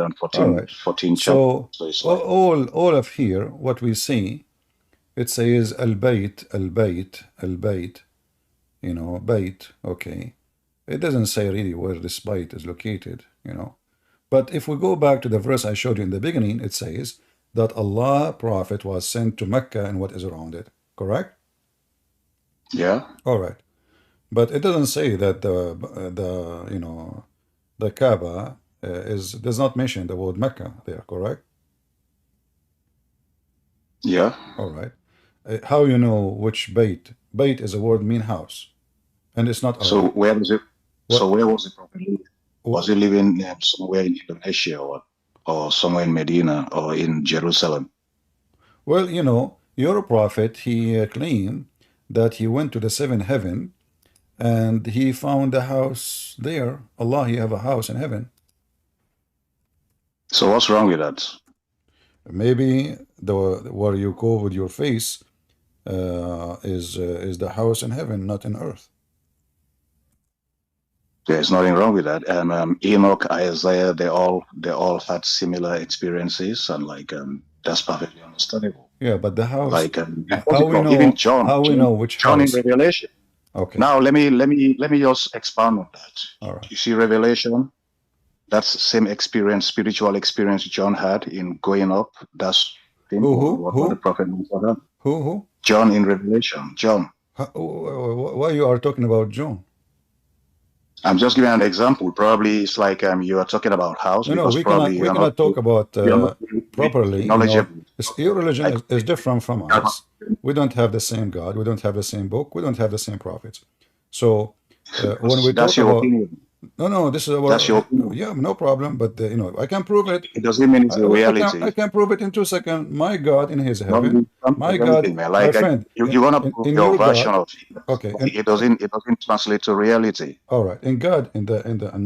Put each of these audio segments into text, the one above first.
All 14, right. 14 chapters. So So it's like, all of here, what we see, it says al-bayt, al-bayt, al-bayt, bayt, okay. It doesn't say really where this bayt is located. But if we go back to the verse I showed you in the beginning, it says that Allah Prophet was sent to Mecca and what is around it. Correct? yeah. All right. But it doesn't say that the Kaaba is does not mention the word Mecca there, correct? Yeah. All right. How you know which Bait? Bait is a word mean house, and it's not So Arabic. where was it? So What? where was it probably? Was it living somewhere in Indonesia or somewhere in Medina or in Jerusalem? Well, your prophet, he claimed that he went to the seventh heaven and he found a house there. Allah, he have a house in heaven. So what's wrong with that? Maybe the where you go with your face is the house in heaven, not in earth. There's nothing wrong with that. And Enoch, Isaiah, they all had similar experiences, and like that's perfectly understandable. Yeah, but the house, Like what's how it we called? Even know John, how we John, know which John in house? Revelation. Okay, Now let me just expand on that. all right. You see, Revelation. That's the same experience, spiritual experience John had in going up. That's same Who for who what the who prophet Muhammad. who? John in Revelation. John. Why you are talking about John? I'm just giving an example. Probably it's like you are talking about house No, no, because we probably cannot we cannot talk about you're not properly. knowledgeable. Your religion Like is different from us. We don't have the same God. We don't have the same book. We don't have the same prophets. So when we that's talk your about opinion. no, this is That's your our opinion. yeah, no problem. But I can prove it. It doesn't mean it's a I reality. can prove it in 2 seconds. My God in His Don't heaven, be don't my prove God, anything, man. my Like friend, you want to prove in your your version God. of it. Okay, But it doesn't translate to reality. all right. In God, in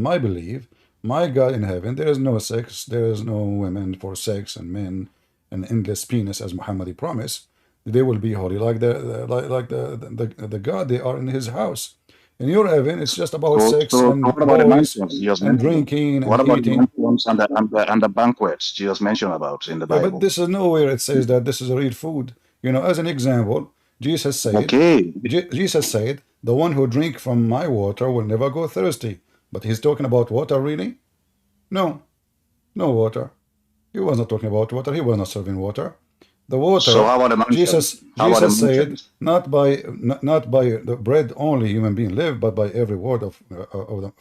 my belief, my God in heaven, there is no sex, there is no women for sex and men and endless penis as Muhammad promised. They will be holy like the God they are in His house. In your heaven, it's just about So, sex so and what about the boys mansions Jesus and mentioned? drinking and What about the eating. mansions and the banquets Jesus mentioned about in the Yeah, but Bible? this is nowhere it says that this is real food. As an example, Jesus said, Okay, Jesus said, the one who drink from my water will never go thirsty. But he's talking about water, really? No, no water. He was not talking about water. He was not serving water. The so water, how about the mansions? How about the Jesus said, mansions? not by the bread only human being live, but by every word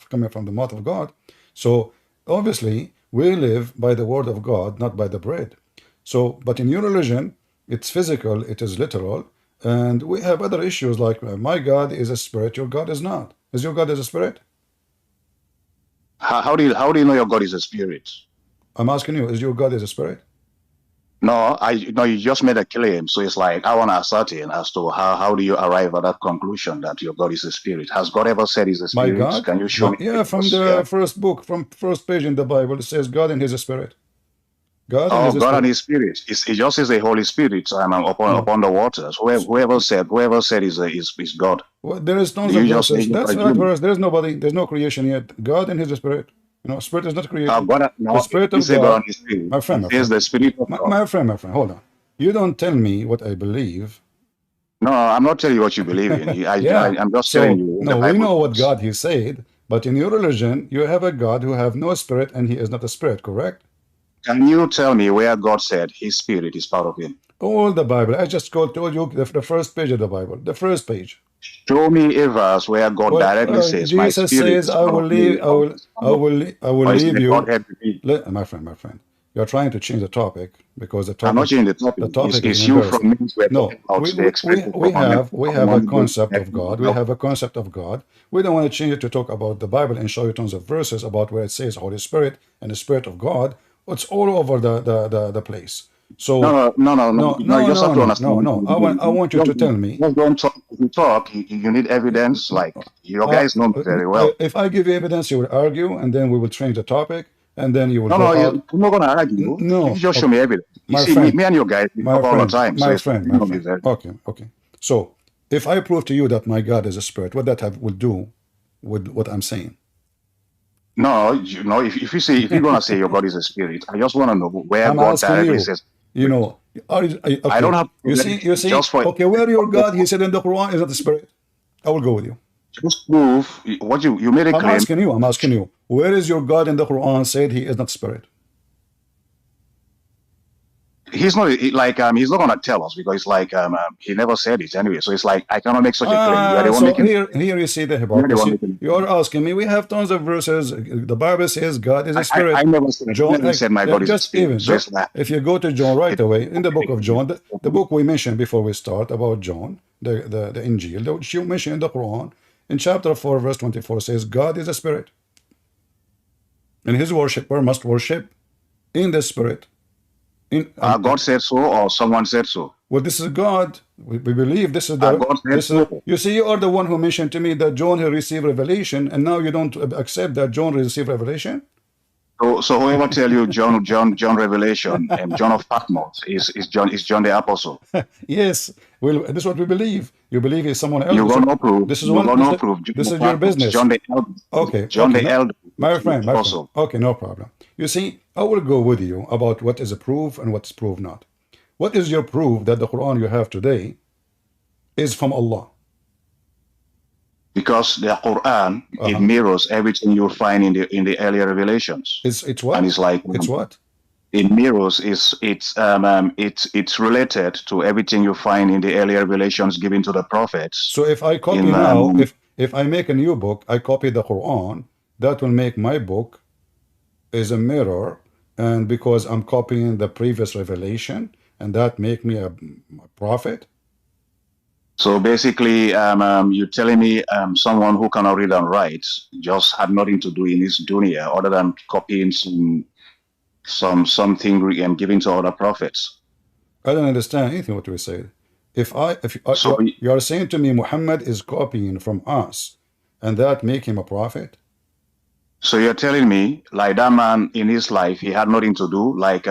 coming from the mouth of God. So obviously we live by the word of God, not by the bread. So, but in your religion, it's physical, it is literal, and we have other issues like my God is a spirit, your God is not. Is your God is a spirit? How do you know your God is a spirit? I'm asking you, is your God is a spirit? No, no, you just made a claim. So it's like I want to ascertain as to how do you arrive at that conclusion that your God is a spirit? Has God ever said he's a My spirit? God? Can you show me Yeah, from evidence? Yeah. the first book, from first page in the Bible, it says God and His Spirit. God and Oh, His God and Spirit. His Spirit. It just is the Holy Spirit No. upon the waters. Whoever said is God. Well, there is Do tons of you just verses. That's right assume? verse. There's nobody, there's no creation yet. God and His Spirit. Spirit is not created. No, The it Spirit didn't of say God God, and His Spirit. my friend, It my says friend, the Spirit of God. my friend, hold on. You don't tell me what I believe. No, I'm not telling you what you believe in. Yeah. I'm just telling So, you what the no, we Bible know what says. God He said, but in your religion, you have a God who have no spirit and He is not a spirit, correct? Can you tell me where God said His Spirit is part of Him? All the Bible. I just told you the first page of the Bible, the first page. Show me a verse where God Well, directly says, "My Jesus Spirit says, is "I part will of leave. me," I will. I will. I will or is it leave the you." Godhead revealed? My friend, my friend. You are trying to change the topic because the I'm not topic, changing the topic. the It's, topic is it's you embarrassing. from means we're No, talking about the expression we have a commandment concept of God. We now. have a concept of God. We don't want to change it to talk about the Bible and show you tons of verses about where it says Holy Spirit and the Spirit of God. It's all over the place. No, So no, no, no, no, no, no. You no, just have no, to no, understand no, what no. you're I doing. want you to tell me. Just don't talk. If you talk, you need evidence. Like your Uh, guys know me very well. if I give you evidence, you will argue, and then we will change the topic, and then you will No, go no, out. I'm not gonna argue. You No, just show okay. me evidence. You My see, me, friend, me and your guys we my talk all the friend, time, so my it's friend, you my know me friend. very. Okay, okay. So, if I prove to you that my God is a spirit, what that will do with what I'm saying? No, if you say, if you're gonna say your God is a spirit, I just want to know where I'm God asking directly you, says you spirit. know, I don't okay. have You see, just for okay, where your God, he said in the Quran, is not the spirit. I will go with you. just prove what you made a claim. I'm asking you, where is your God in the Quran said he is not spirit? He's not he's not gonna tell us because it's like he never said it anyway. So it's like I cannot make such a claim. You are the one So making. here you see the You're the one hypocrisy. making. You're asking me. We have tons of verses. The Bible says God is a I spirit. never said my God is a Just spirit. even So it's like if you go to John right it, away in the book of John, the book we mentioned before we start about John, the Injil, which you mentioned in the Quran, in chapter 4, verse 24 says God is a spirit, and his worshipper must worship in the spirit. In God said so, or someone said so. Well, this is God. We believe this is the God said this is. so. You see, you are the one who mentioned to me that John had received revelation, and now you don't accept that John received revelation. So whoever tell you John Revelation and John of Patmos is John the Apostle. Yes, well, this is what we believe. You believe he's someone else. You got no proof. This is You one. got no proof. John This of is your Patmos, business. Okay, John okay, the no, Elder, my is friend, my friend. Apostle. Okay, no problem. You see, I will go with you about what is a proof and what's proof not. What is your proof that the Quran you have today is from Allah? Because the Quran it Uh-huh. mirrors everything you'll find in the earlier revelations, It's and what? it's like It's what? it mirrors it's related to everything you find in the earlier revelations given to the prophets. So if I copy In now, if I make a new book, I copy the Quran, that will make my book is a mirror, and because I'm copying the previous revelation, and that make me a prophet. So basically, you're telling me someone who cannot read and write just had nothing to do in this dunya other than copying something given to other prophets. I don't understand anything what we said. If So you are saying to me Muhammad is copying from us, and that make him a prophet? so you're telling me like that man in his life he had nothing to do, like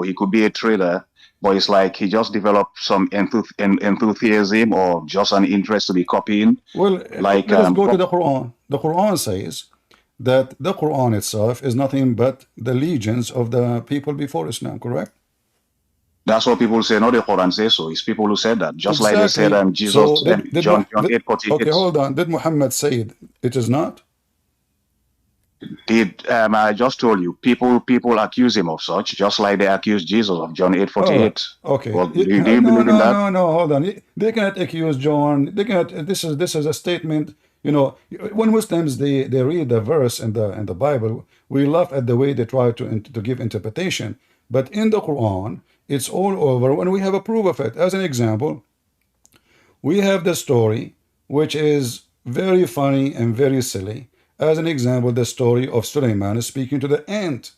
he could be a trader, but it's like he just developed some enthusiasm or just an interest to be copying, Well, like let us go to the Quran. The Quran says that the Quran itself is nothing but the legions of the people before Islam, correct? that's what people say. No, the Quran says so. It's people who said that, just like they said Exactly. Jesus, So John 8:48. okay, hold on. Did Muhammad say it is not? Did I just told you people accuse him of such, just like they accuse Jesus of John eight All forty right. eight. Okay. Well, do you No, believe in no, that? no, no. Hold on. They cannot accuse John. They cannot. This is a statement. You know, when Muslims they read the verse in the Bible, we laugh at the way they try to give interpretation. But in the Quran, it's all over when we have a proof of it. As an example, we have the story, which is very funny and very silly. As an example, the story of Suleiman speaking to the ant.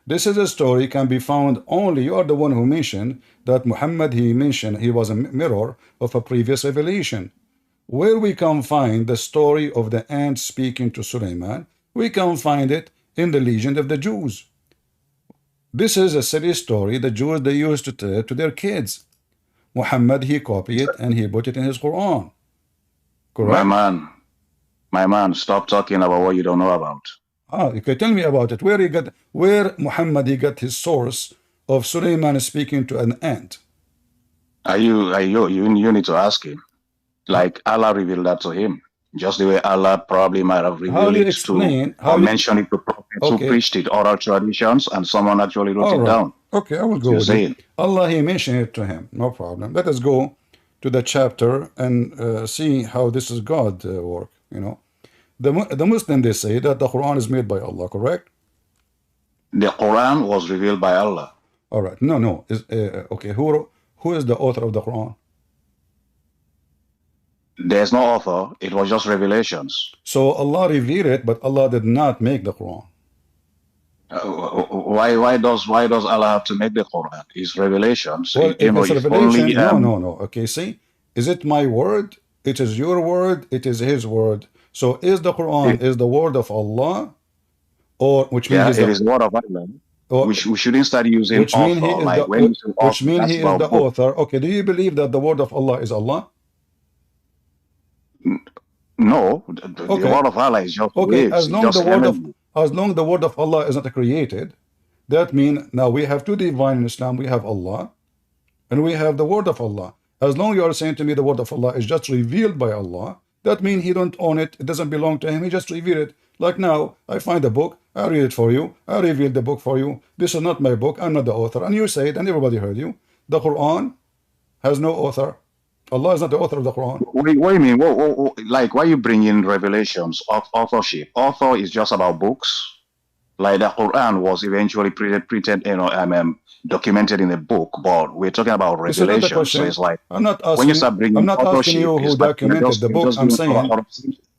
This is a story can be found only, you are the one who mentioned that Muhammad, he mentioned he was a mirror of a previous revelation. Where we can find the story of the ant speaking to Suleiman, we can find it in the legend of the Jews. This is a silly story the Jews they used to tell to their kids. Muhammad, he copied it and he put it in his Quran. My Correct? man, my man, stop talking about what you don't know about. You can tell me about it. Where Muhammad he got his source of Suleiman speaking to an ant. You need to ask him. Like Allah revealed that to him, just the way Allah probably might have How revealed do you it to explain? or How you mentioned it to prophets who Okay, preached it, oral traditions, and someone actually wrote all it right. down. Okay, I will So go you're with you. saying, Allah, he mentioned it to him. No problem. Let us go to the chapter and see how this is God work. You know, the Muslim they say that the Quran is made by Allah. Correct? the Quran was revealed by Allah. All right. No, no. Is okay. Who is the author of the Quran? There's no author. It was just revelations. So Allah revealed it, but Allah did not make the Quran. Why does Allah have to make the Quran? It's revelations. Well, if it's If only revelation, no, no, no. Okay, see, is it my word? It is your word. It is His word. So, is the Quran it, is the word of Allah, or which means yeah, He's it the is the word of Allah. or We shouldn't start using which mean He author. is Like when you say which author, mean that's He is about the book. author. Okay, do you believe that the word of Allah is Allah? No, the Okay, word of Allah is just okay. waves. It's just As energy. As long as the word of Allah is not created, that means now we have two divine in Islam. We have Allah and we have the word of Allah. As long as you are saying to me the word of Allah is just revealed by Allah, that means he don't own it, it doesn't belong to him, he just revealed it. Like now, I find a book, I read it for you, I revealed the book for you. This is not my book, I'm not the author. And you say it, and everybody heard you. The Quran has no author. Allah is not the author of the Quran. What do you mean? Like, why you bring in revelations of authorship? Author is just about books. Like the Quran was eventually printed, documented in a book, but we're talking about revelation. So it's like I'm not when you start bringing I'm not asking authorship, you who it's like documented the book.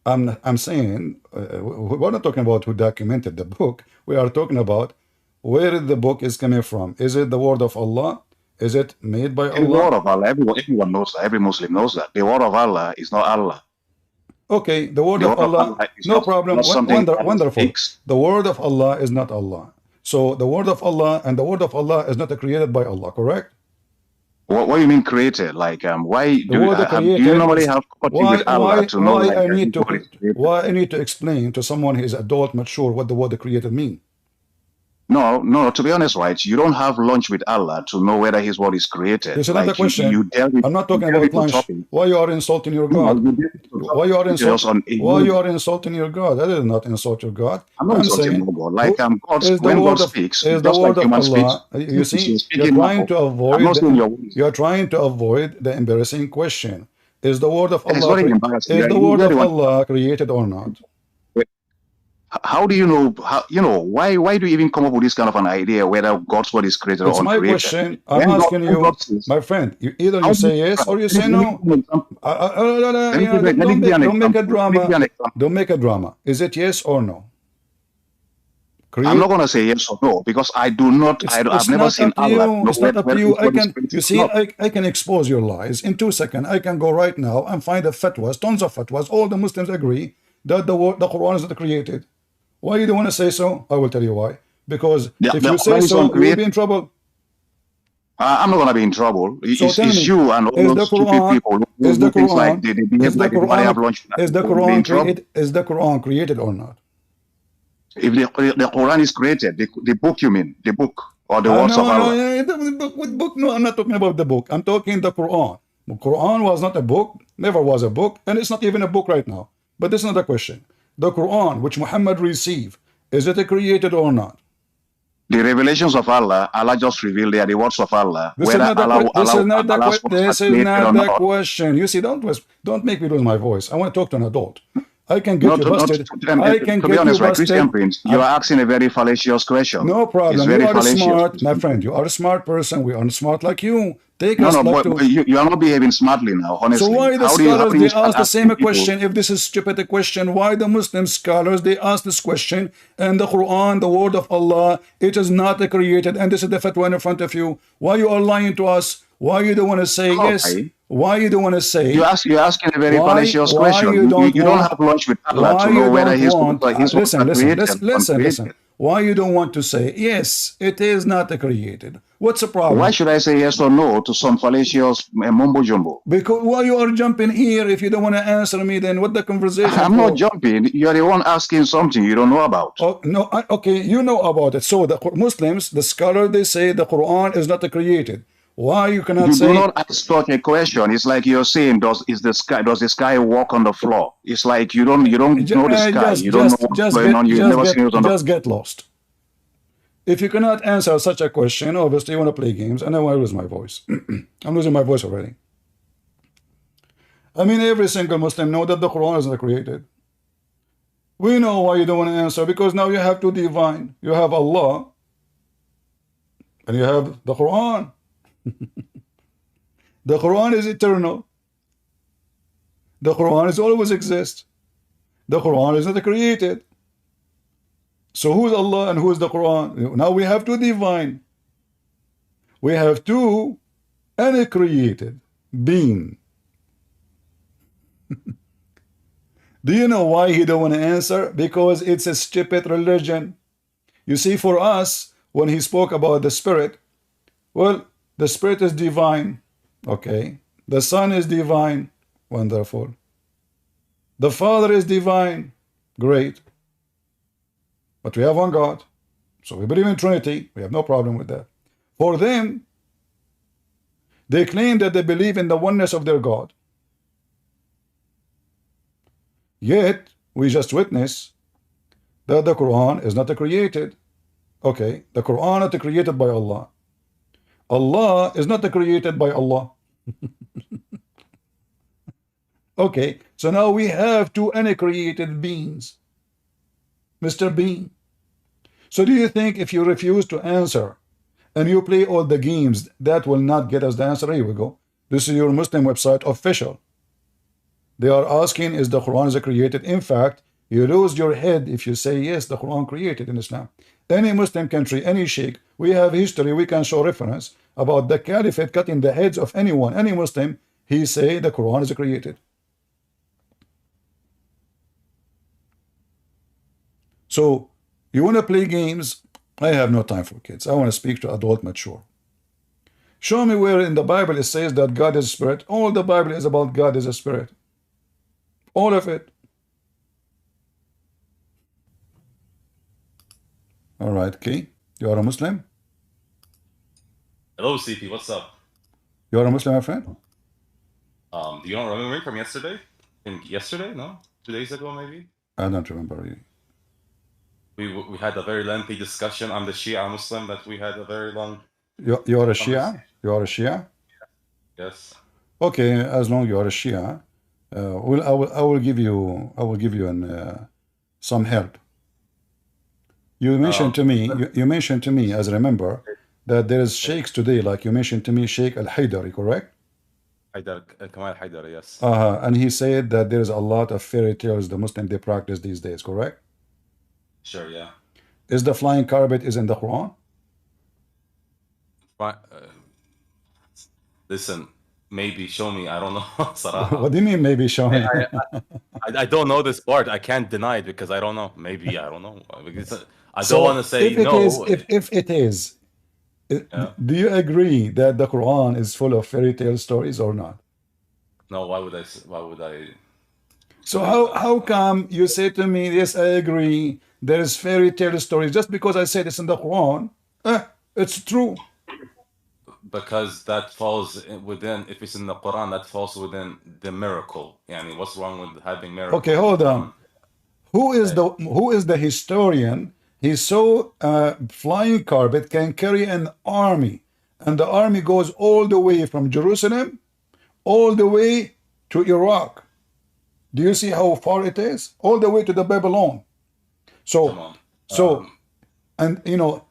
I'm I'm saying we're not talking about who documented the book. We are talking about where the book is coming from. Is it the word of Allah? Is it made by Allah? The word of Allah. Everyone knows that. Every Muslim knows that. The word of Allah is not Allah. Okay, the word of Allah, no problem. Wonderful. The word of Allah is not Allah. So the word of Allah and the word of Allah is not created by Allah, correct? What do you mean created? Like, why do you normally have contact with Allah to know? Why I need to explain to someone who is adult, mature, what the word created mean? No, to be honest, right? You don't have lunch with Allah to know whether His word is created. This is not the question. I'm not talking about lunch. Why you are insulting your God? Why you are insulting your God? I did not insult your God. I'm not insulting your God. Like, when God speaks, is the word of Allah. You see, you're trying to avoid the embarrassing question. Is the word of Allah created or not? How do you know? Why do you even come up with this kind of an idea whether God's word is created or uncreated? It's my question. I'm asking you, my friend. Either you say yes or you say no. Don't make a drama. Don't make a drama. Is it yes or no? I'm not going to say yes or no because I do not. I've never seen Allah. It's not up to you. I can expose your lies in 2 seconds. I can go right now and find the fatwas, tons of fatwas. All the Muslims agree that the Quran is not created. Why you don't want to say so? I will tell you why. Because if you say so, you will be in trouble. I'm not going to be in trouble. It's you and all those stupid people who do things like they behave like everybody have lunch. Is the Quran created or not? If the Quran is created, the book you mean, the book or the words of Allah? No, I'm not talking about the book. I'm talking the Quran. The Quran was not a book, never was a book, and it's not even a book right now. But this is not the question. The Quran, which Muhammad received, is it created or not? The revelations of Allah, Allah just revealed they are the words of Allah. This is not the question. You see, don't make me lose my voice. I want to talk to an adult. I can get you busted. To be honest, right, Christian Prince, you are asking a very fallacious question. No problem. You are smart, my friend. You are a smart person. We are smart like you. But you are not behaving smartly now, honestly. So why the scholars, they ask the same question? If this is stupid question, why the Muslim scholars, they ask this question, and the Quran, the word of Allah, it is not created, and this is the fatwa in front of you. Why you are lying to us? Why you don't want to say yes? Why you don't want to say? You're asking a very fallacious question. You don't have lunch with Allah to know whether His listen. Why you don't want to say yes? It is not created. What's the problem? Why should I say yes or no to some fallacious mumbo jumbo? Because why you are jumping here? If you don't want to answer me, then what the conversation? I'm not jumping. You are the one asking something you don't know about. Oh, no, okay, you know about it. So the Muslims, the scholar, they say the Quran is not created. Why you cannot say? You do not ask such a question. It's like you're saying, does the sky walk on the floor? It's like you don't know the sky. You don't know what's going on. You've never seen it on the floor. Just get lost. If you cannot answer such a question, obviously you want to play games, and I want to lose my voice. I'm losing my voice already. I mean, every single Muslim know that the Quran is not created. We know why you don't want to answer, because now you have two divine. You have Allah, and you have the Quran. The Quran is eternal. The Quran is always exist. The Quran is not created. So who is Allah and who is the Quran? Now we have two divine. We have two uncreated being. Do you know why he don't want to answer? Because it's a stupid religion. You see, for us, when he spoke about the Spirit, well, the Spirit is divine. Okay. The Son is divine. Wonderful. The Father is divine. Great. But we have one God. So we believe in Trinity. We have no problem with that. For them, they claim that they believe in the oneness of their God. Yet, we just witnessed that the Quran is not created. Okay, the Quran is not created by Allah. Allah is not created by Allah. Okay, so now we have two uncreated beings. Mr. Bean. So do you think if you refuse to answer and you play all the games, that will not get us the answer? Here we go. This is your Muslim website official. They are asking, is the Quran is created? In fact, you lose your head if you say, yes, the Quran created in Islam. Any Muslim country, any sheikh, we have history, we can show reference about the caliphate cutting the heads of anyone, any Muslim, he say the Quran is created. So, you want to play games? I have no time for kids. I want to speak to adult mature. Show me where in the Bible it says that God is spirit. All the Bible is about God is a spirit. All of it. All right, Key. You are a Muslim? Hello, CP. What's up? You are a Muslim, my friend? Do you not remember me from yesterday? Yesterday? No? 2 days ago, maybe? I don't remember really. We had a very lengthy discussion. I'm the Shia Muslim that we had a very long You are a Shia? You are a Shia? Yes. Okay, as long you are a Shia, I will give you some help. You mentioned to me, you mentioned to me, as I remember, that there is sheikhs today, like you mentioned to me, Sheikh Al-Haydari, correct? Kamal Haidar, yes. And he said that there is a lot of fairy tales the Muslim they practice these days, correct? Sure, yeah. Is the flying carpet is in the Quran? Listen, maybe show me. I don't know. What do you mean maybe show me? I don't know this part. I can't deny it because I don't know. Maybe I don't know. Because I don't want to say if it no. is, if it is, do you agree that the Quran is full of fairy tale stories or not? No, why would I? So how come you say to me, yes, I agree, there is fairy tale stories, just because I said it's in the Quran, it's true. Because that falls within, if it's in the Quran, that falls within the miracle. Yani, what's wrong with having miracle? Okay, hold on. Who is the historian? He saw a flying carpet can carry an army, and the army goes all the way from Jerusalem, all the way to Iraq. Do you see how far it is? All the way to the Babylon. So, and you know,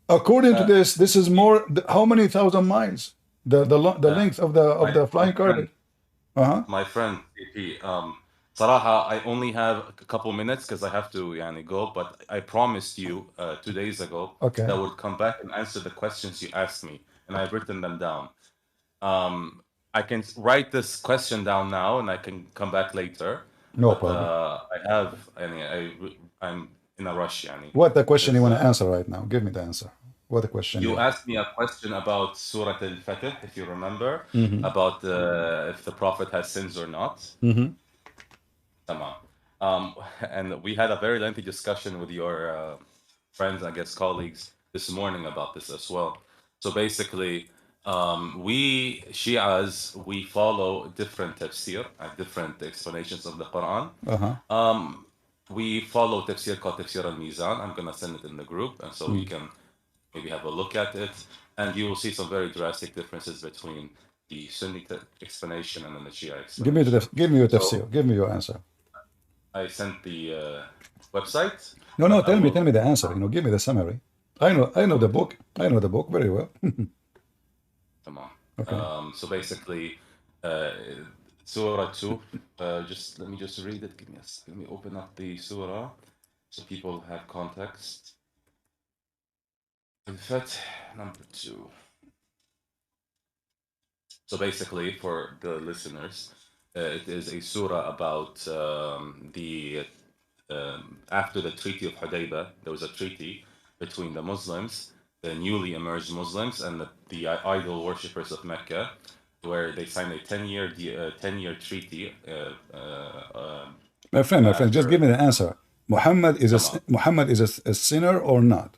according to this is more. How many thousand miles? The length of the flying carpet. My friend, CP, Saraha, I only have a couple minutes because I have to go, but I promised you 2 days ago that I would come back and answer the questions you asked me, and I've written them down. I can write this question down now, and I can come back later. No problem. I'm in a rush, What the question you want to answer right now? Give me the answer. What the question? You asked me a question about Surah Al-Fatih, if you remember, about if the Prophet has sins or not. And we had a very lengthy discussion with your friends, I guess, colleagues this morning about this as well. So basically, we Shias, we follow different tafsir, different explanations of the Quran. We follow tafsir called Tafsir al-Mizan. I'm going to send it in the group, and so we can maybe have a look at it, and you will see some very drastic differences between the Sunni explanation and then the Shia explanation. Give me your tafsir. Give me your answer. I sent the website. No, tell me the answer. Give me the summary. I know the book. I know the book very well. Come on. Okay. So basically, Surah 2. Let me read it. Let me open up the Surah so people have context. Al-Fath number 2. So basically, for the listeners, it is a surah about after the Treaty of Hudaybah, there was a treaty between the Muslims, the newly emerged Muslims, and the idol worshippers of Mecca, where they signed a 10-year treaty. My friend, just give me the answer. Muhammad is Tamam. Muhammad is a sinner or not?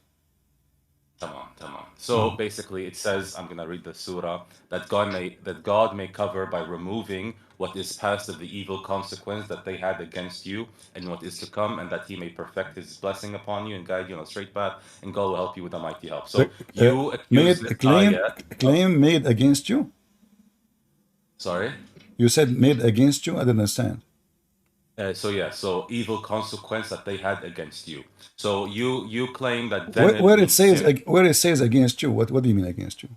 Tamam, tamam. So basically, it says, I'm gonna read the surah, that God may cover by removing what is past of the evil consequence that they had against you, and what is to come, and that He may perfect His blessing upon you and guide you on a straight path, and God will help you with a mighty help. So you accuse Made this claim ayah of, claim made against you. sorry. You said made against you. I didn't understand. So evil consequence that they had against you. So you claim that Where, dhanib means sin. where it says against you, what do you mean against you?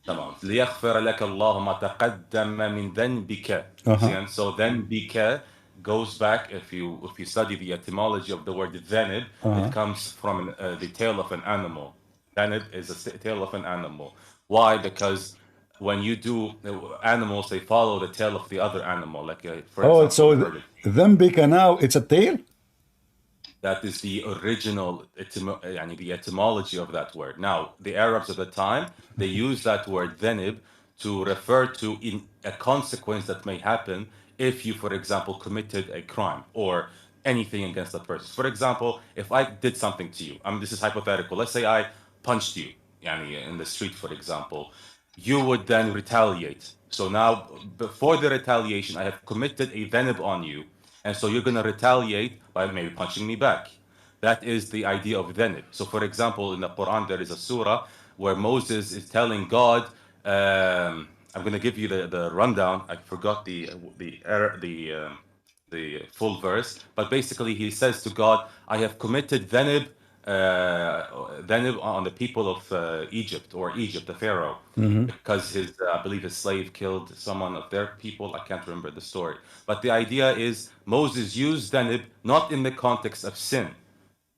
تمام ليغفر لك الله ما تقدم من ذنبك. See, and so ذنبك goes back, if you study the etymology of the word dhanib, it comes from the tail of an animal. Dhanib is a tail of an animal. Why? Because when you do animals, they follow the tail of the other animal. Like for Oh, example, so you've heard it. Dhambika now it's a tail? That is the original, the etymology of that word. Now, the Arabs at the time, they use that word dhanib to refer to in a consequence that may happen if you, for example, committed a crime or anything against that person. For example, if I did something to you, this is hypothetical. Let's say I punched you, in the street, for example, you would then retaliate. So now, before the retaliation, I have committed a dhanib on you, and so you're going to retaliate by maybe punching me back. That is the idea of dhanib. So, for example, in the Quran, there is a surah where Moses is telling God, I'm going to give you the rundown. I forgot the full verse, but basically he says to God, I have committed dhanib, on the people of Egypt, or Egypt, the Pharaoh, because I believe his slave killed someone of their people. I can't remember the story. But the idea is Moses used dhanib not in the context of sin.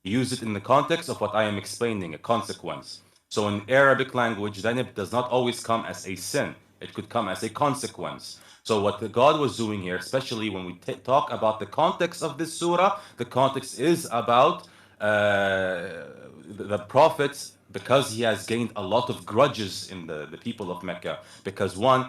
He used it in the context of what I am explaining, a consequence. So in Arabic language, dhanib does not always come as a sin. It could come as a consequence. So what God was doing here, especially when we talk about the context of this surah, the context is about the prophet, because he has gained a lot of grudges in the people of Mecca. Because one,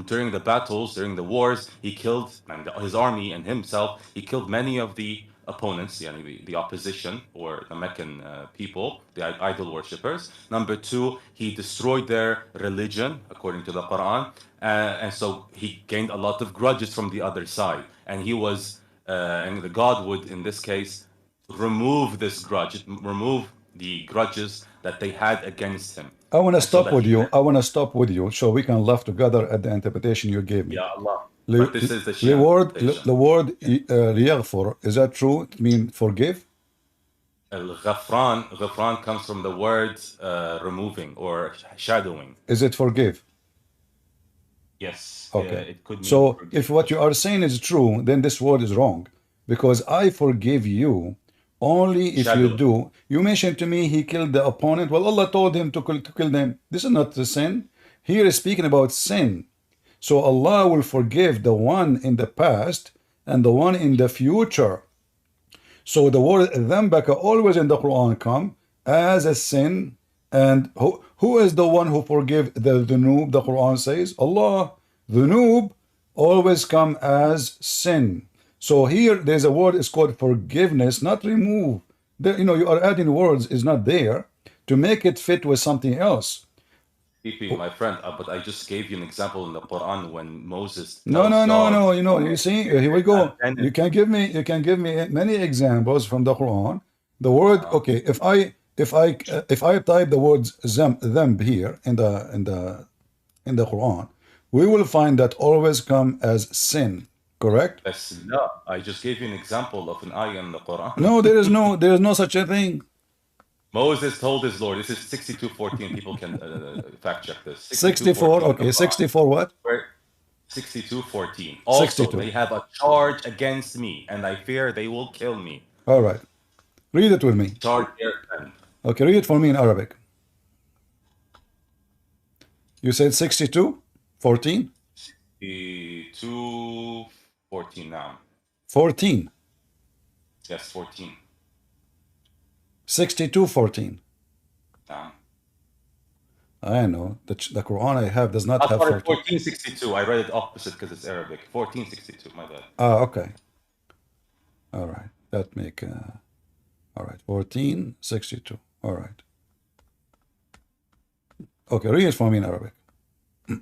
during the battles, during the wars, he killed, and his army and himself, he killed many of the opponents, the opposition, or the Meccan people, the idol worshippers. Number two, he destroyed their religion, according to the Quran. And so he gained a lot of grudges from the other side. And and the God would, in this case, remove the grudges that they had against him. I want to And so stop that with he you. can, I want to stop with you so we can laugh together at the interpretation you gave me. Ya Allah. But this is the The Shia interpretation. word ليغفر, is that true? It mean forgive? Ghafran comes from the word removing or shadowing. Is it forgive? Yes, Okay. it could mean So forgive. if what you are saying is true, then this word is wrong. Because I forgive you only if you Shadow. do. You mentioned to me he killed the opponent. Well, Allah told him to kill them. This is not the sin. Here is speaking about sin. So Allah will forgive the one in the past and the one in the future. So the word ذنبك always in the Quran come as a sin. And who is the one who forgive the dhunub? The Quran says Allah. Dhunub always come as sin. So here there's a word is called forgiveness, not remove. You are adding words is not there to make it fit with something else. PP, my friend, but I just gave you an example in the Quran when Moses No, tells God. You see, here we go. You can give me many examples from the Quran. The word, okay, if I type the words them here in the Quran, we will find that always come as sin. Correct? Yes, no, I just gave you an example of an ayah in the Quran. No, there is no such a thing. Moses told his Lord, this is 62:14. People can fact check this. 64, okay, 64 what? 62:14. Also, 62. they have a charge against me, and I fear they will kill me. All right. Read it with me. Charge their friend. Okay, read it for me in Arabic. You said 62? 14? 62:14 now. 14. Yes, 14. 62:14. Now. I know. The Quran I have does not I have thought 14. 1462. I read it opposite because it's Arabic. 1462, my bad. Ah, okay. All right. That make, all right, 1462. All right. Okay, read it for me in Arabic. No,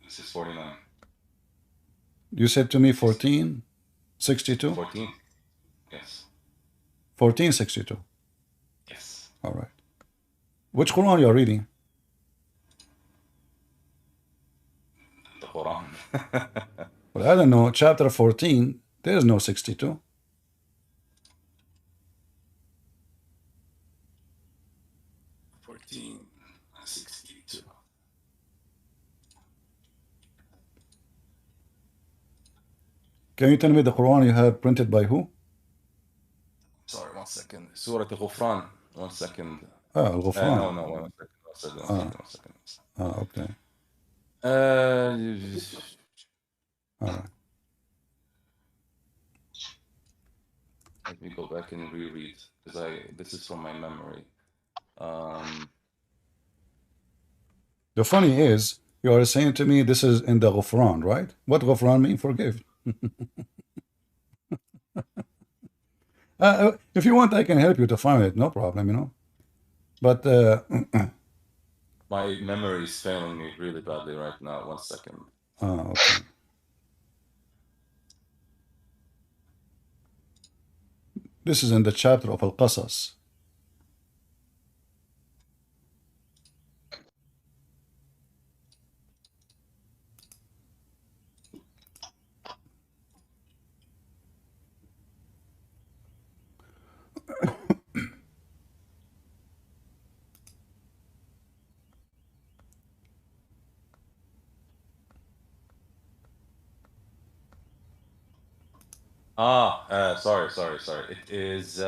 this is 49. You said to me 1462? 14? Yes. 1462. Yes. All right. Which Quran you are reading? The Quran. Well, I don't know. Chapter 14, there is no 62. Fourteen 62. Can you tell me the Quran you have printed by who? Sorry, 1 second. Surah Al-Ghufran. 1 second. Ah, No, Al-Ghufran. no, 1 second. 1 second. Okay. All right. Let me go back and reread because this is from my memory. The funny is, you are saying to me this is in the Ghufran, right? What Ghufran mean? Forgive. If you want, I can help you to find it. No problem, you know. But my memory is failing me really badly right now. 1 second. Okay. This is in the chapter of Al-Qasas. Sorry. It is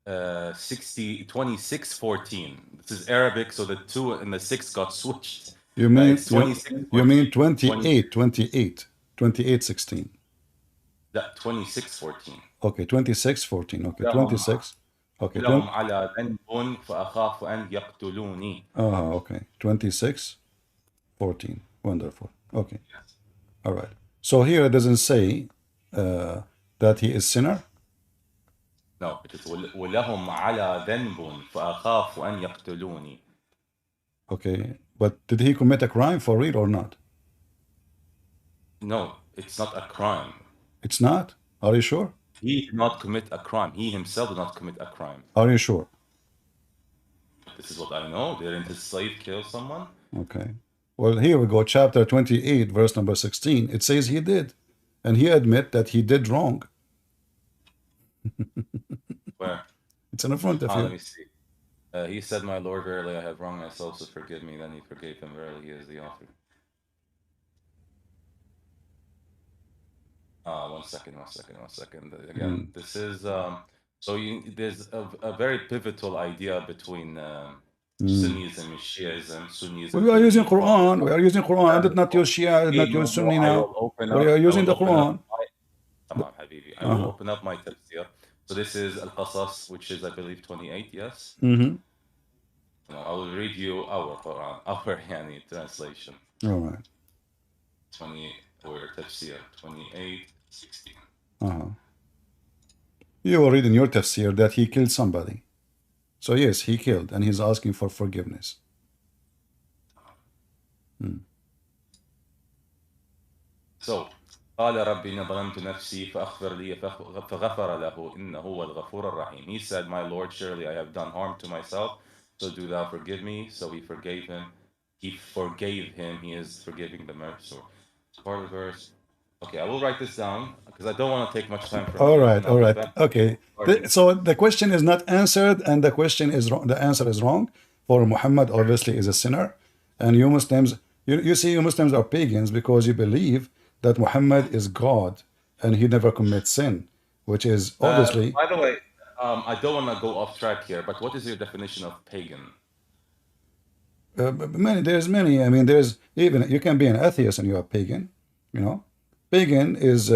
26:14. This is Arabic, so the 2 and the 6 got switched. You mean It's 26. you mean 28:16. That 26:14. Okay, 26:14. Okay, لهم 26. Okay, لهم على ذنب فأخاف أن يقتلوني. Okay, 26:14. Wonderful. Okay, all right. So here it doesn't say that he is sinner. No, it is ولهم على ذنب فأخاف أن يقتلوني. Okay, but did he commit a crime for real or not? No, it's not a crime. It's not? Are you sure? He did not commit a crime. He himself did not commit a crime. Are you sure? This is what I know. Didn't his slave kill someone? Okay. Well, here we go. Chapter 28, verse number 16. It says he did. And he admit that he did wrong. Where? It's in front of you. Let me see. He said, my Lord, verily I have wronged myself, so forgive me. Then he forgave him. Verily he is the author. 1 second. Again, this is there's a very pivotal idea between Sunnism and Shiism. Sunnism. We are using Quran. We are using Quran. I did not use Shia. I did not use Sunni now. We are using the Quran. I will open up my tafsir. So this is Al-Qasas, which is, I believe, 28, yes? Mm-hmm. I will read you our Quran, our translation. All right. 28, or tafsir, 28:16. You will read in your tafsir that he killed somebody. So yes, he killed, and he's asking for forgiveness. So, قال ربي إن ظلمت نفسي فأغفر لي فغفر له إنه هو الغفور الرحيم. He said, my Lord, surely I have done harm to myself, so do thou forgive me. So he forgave him. He forgave him. He is forgiving the merciful. Part of the verse. Okay, I will write this down because I don't want to take much time from all you. Right. Okay. So the question is not answered, and the question is wrong. The answer is wrong. For Muhammad, obviously, is a sinner, and you Muslims, you see, you Muslims are pagans because you believe that Muhammad is God and he never commits sin, which is obviously. By the way, I don't want to go off track here, but what is your definition of pagan? There's many. I mean, there's even you can be an atheist and you are pagan. You know, pagan is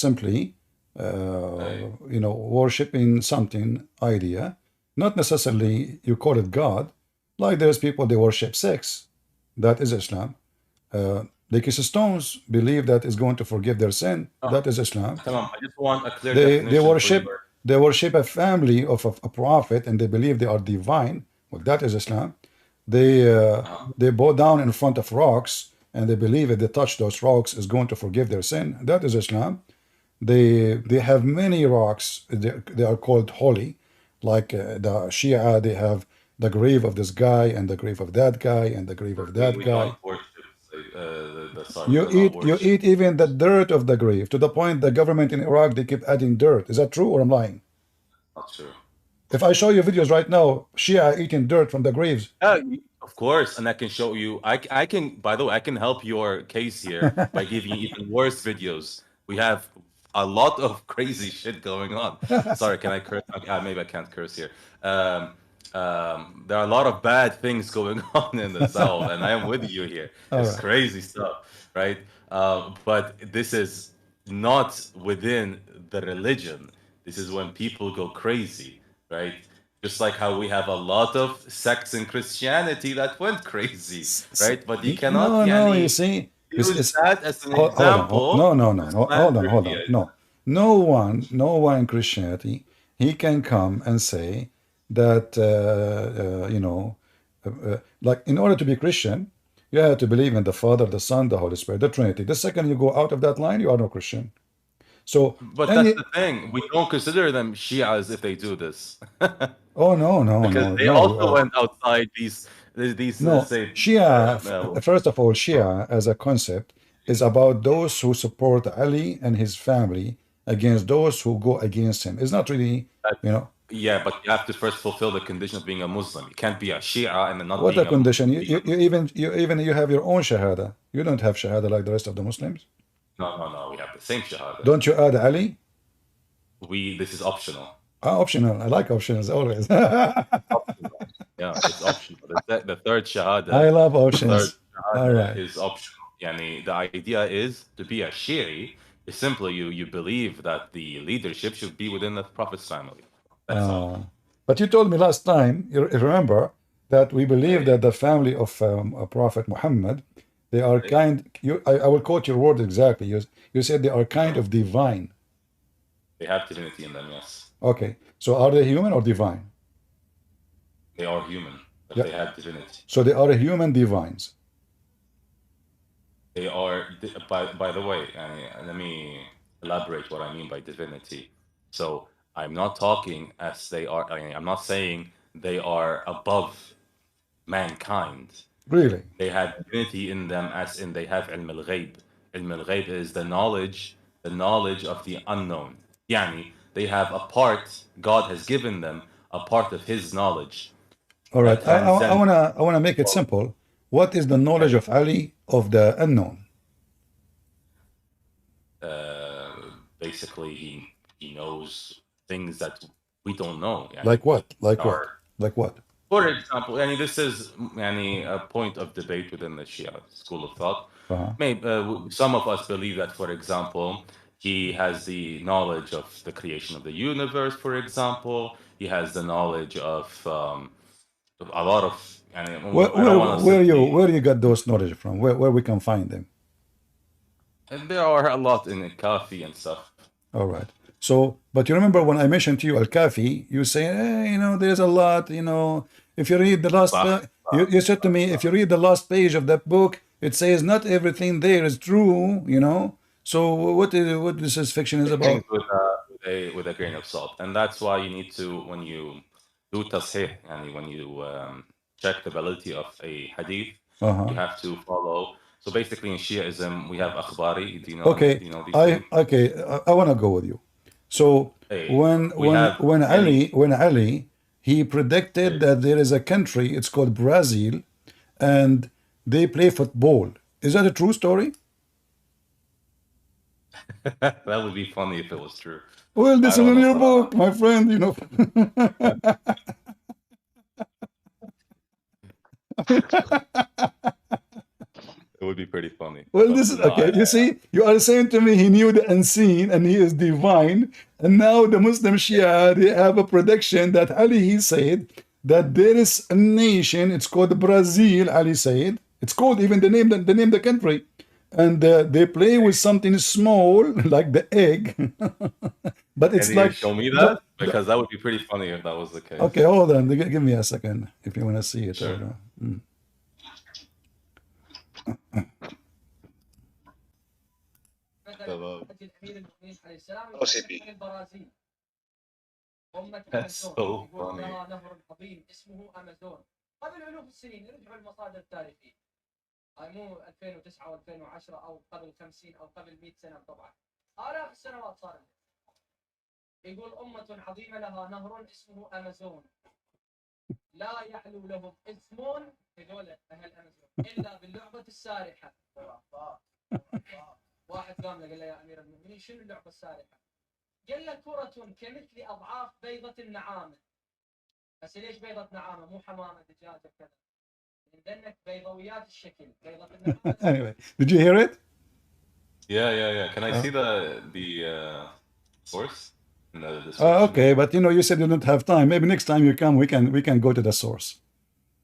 simply worshiping something, idea, not necessarily you call it God. Like there's people they worship sex, that is Islam. They kiss stones, believe that is going to forgive their sin. That is Islam. Come on, I just want a clear They definition for worship your. a family of a prophet, and they believe they are divine. Well, that is Islam. They bow down in front of rocks, and they believe if they touch those rocks is going to forgive their sin. That is Islam. They have many rocks. They are called holy, like the Shia. They have the grave of this guy and the grave of that guy and the grave of that We guy. don't worship sorry, we do not You worship. eat even the dirt of the grave, to the point the government in Iraq they keep adding dirt. Is that true or I'm lying? Not true. If I show you videos right now, Shia eating dirt from the graves. Of course, and I can show you. I can. By the way, I can help your case here by giving you even worse videos. We have a lot of crazy shit going on. Sorry, can I curse? Maybe I can't curse here. There are a lot of bad things going on in the South, and I am with you here. All It's right. crazy stuff, right? But this is not within the religion. This is when people go crazy, right? Just like how we have a lot of sects in Christianity that went crazy, right? But you cannot, No, you yani, see, use that as an hold on, example no, no, to no, no, slander hold on, here. no, no one in Christianity, he can come and say that, like in order to be Christian, you have to believe in the Father, the Son, the Holy Spirit, the Trinity. The second you go out of that line, you are no Christian. So But that's any, the thing. We don't consider them Shias if they do this. oh no, no, Because no, they no. also went outside these let's No, say Shia, uh, first of all, Shia as a concept is about those who support Ali and his family against those who go against him. It's not really, you know, yeah, but you have to first fulfill the condition of being a Muslim. You can't be a Shia and then not what a being a condition. being a You have your own Shahada. You don't have Shahada like the rest of the Muslims. no. We have the same Shahada. Don't you add Ali? This is optional. Optional. I like options always. Optional. Yeah, it's optional. The third I Shahada, love the third options. All Shahada right. is optional. Yani, the idea is to be a Shi'i is simply you believe that the leadership should be within the Prophet's family. That's all. But you told me last time, you remember, that we believe They, that the family of Prophet Muhammad, they are kind. I will quote your word exactly. You said they are kind of divine. they have divinity in them, yes. Okay, so are they human or divine? They are human, but Yeah. they have divinity. So they are human divines. They are, by the way, let me elaborate what I mean by divinity. So I'm not talking as they are, I'm not saying they are above mankind. Really? They have divinity in them, as in they have ilm al-ghayb. Ilm al-ghayb is the knowledge of the unknown. Yani, they have a part, God has given them a part of His knowledge All right. that transcends. I wanna make it simple. What is the knowledge of Ali of the unknown? Basically, he knows things that we don't know. Yani, Like what? Like what? are, Like what? for example, this is a point of debate within the Shia school of thought. Uh-huh. Maybe some of us believe that, for example, he has the knowledge of the creation of the universe. For example, he has the knowledge of a lot of. And I don't want to simply. Where you got those knowledge from? Where we can find them? And there are a lot in Kafi and stuff. All right. So, but you remember when I mentioned to you Al-Kafi, you say, there's a lot, if you read the last, you said to me, if you read the last page of that book, it says not everything there is true. So what this is fiction is Things about? with a grain of salt, and that's why you need to, when you do tasheeh, and when you check the validity of a hadith, you have to follow. So basically, in Shiaism, we have akhbari. Do you know? Okay, Do you know these things? I want to go with you. So We have many. when Ali he predicted that there is a country, it's called Brazil, and they play football. Is that a true story? That would be funny if it was true. Well, this I is don't in know, your Salah. book, my friend. It would be pretty funny. Well, But this is no, okay. You see, you are saying to me he knew the unseen and he is divine. And now the Muslim Shia, they have a prediction that Ali, he said that there is a nation, it's called Brazil, Ali said. It's called even the name the country. and they play with something small like the egg, but it's Can you like show me that? Because that would be pretty funny if that was the case. okay, hold on, give me a second if you want to see it. Sure. Hold on. OCP. That's so funny. لها نهر عظيم اسمه امازون. قبل الوف السنين نرجع المصادر التاريخيه. هاي مو 2009 و2010 او قبل 50 او قبل 100 سنه طبعا. آلاف السنوات صارت. يقول أمة عظيمة لها نهر اسمه أمازون. لا يحلو لهم اسم هذول أهل أمازون إلا باللعبة السارحة. واحد قام له قال له يا أمير المؤمنين شنو اللعبة السارحة؟ قال له كرة كمثل أضعاف بيضة النعامة. بس ليش بيضة نعامة مو حمامة دجاجة كذا؟ لأنك بيضاويات الشكل بيضة النعامة. Anyway, did you hear it? Yeah. Can I see the source in the description? Okay, but you said you don't have time. Maybe next time you come, we can go to the source.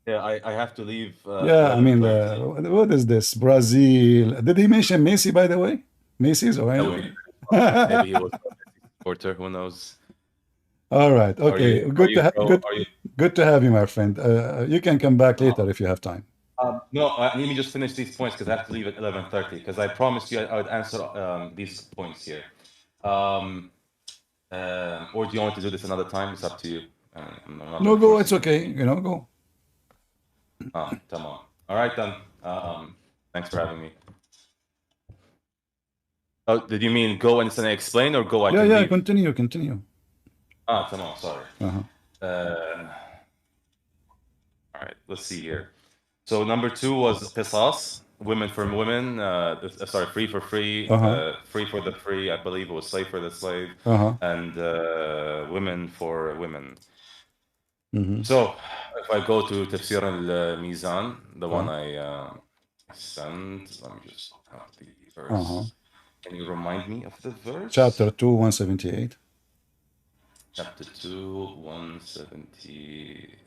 Yeah, I have to leave. Yeah, I mean, 11:30. what is this? Brazil. Did he mention Messi, by the way? Macy's or anything? Maybe he was a supporter. Who knows? All right. Okay. Good to have you, my friend. You can come back later if you have time. No, let me just finish these points because I have to leave at 11:30 because I promised you I would answer these points here. Or do you want to do this another time? It's up to you. No, go. It's okay. Go. Tamam. All right then. Thanks for having me. Oh, did you mean go and explain or go? Yeah. Continue. Tamam. Sorry. All right. Let's see here. So number 2 was qisas, women for women. Sorry, free for free, free for the free. I believe it was slave for the slave, and women for women. So if I go to Tafsir al-Mizan, the one I sent, let me just have the verse. Can you remind me of the verse? Chapter 2, 178. Chapter 2, 178.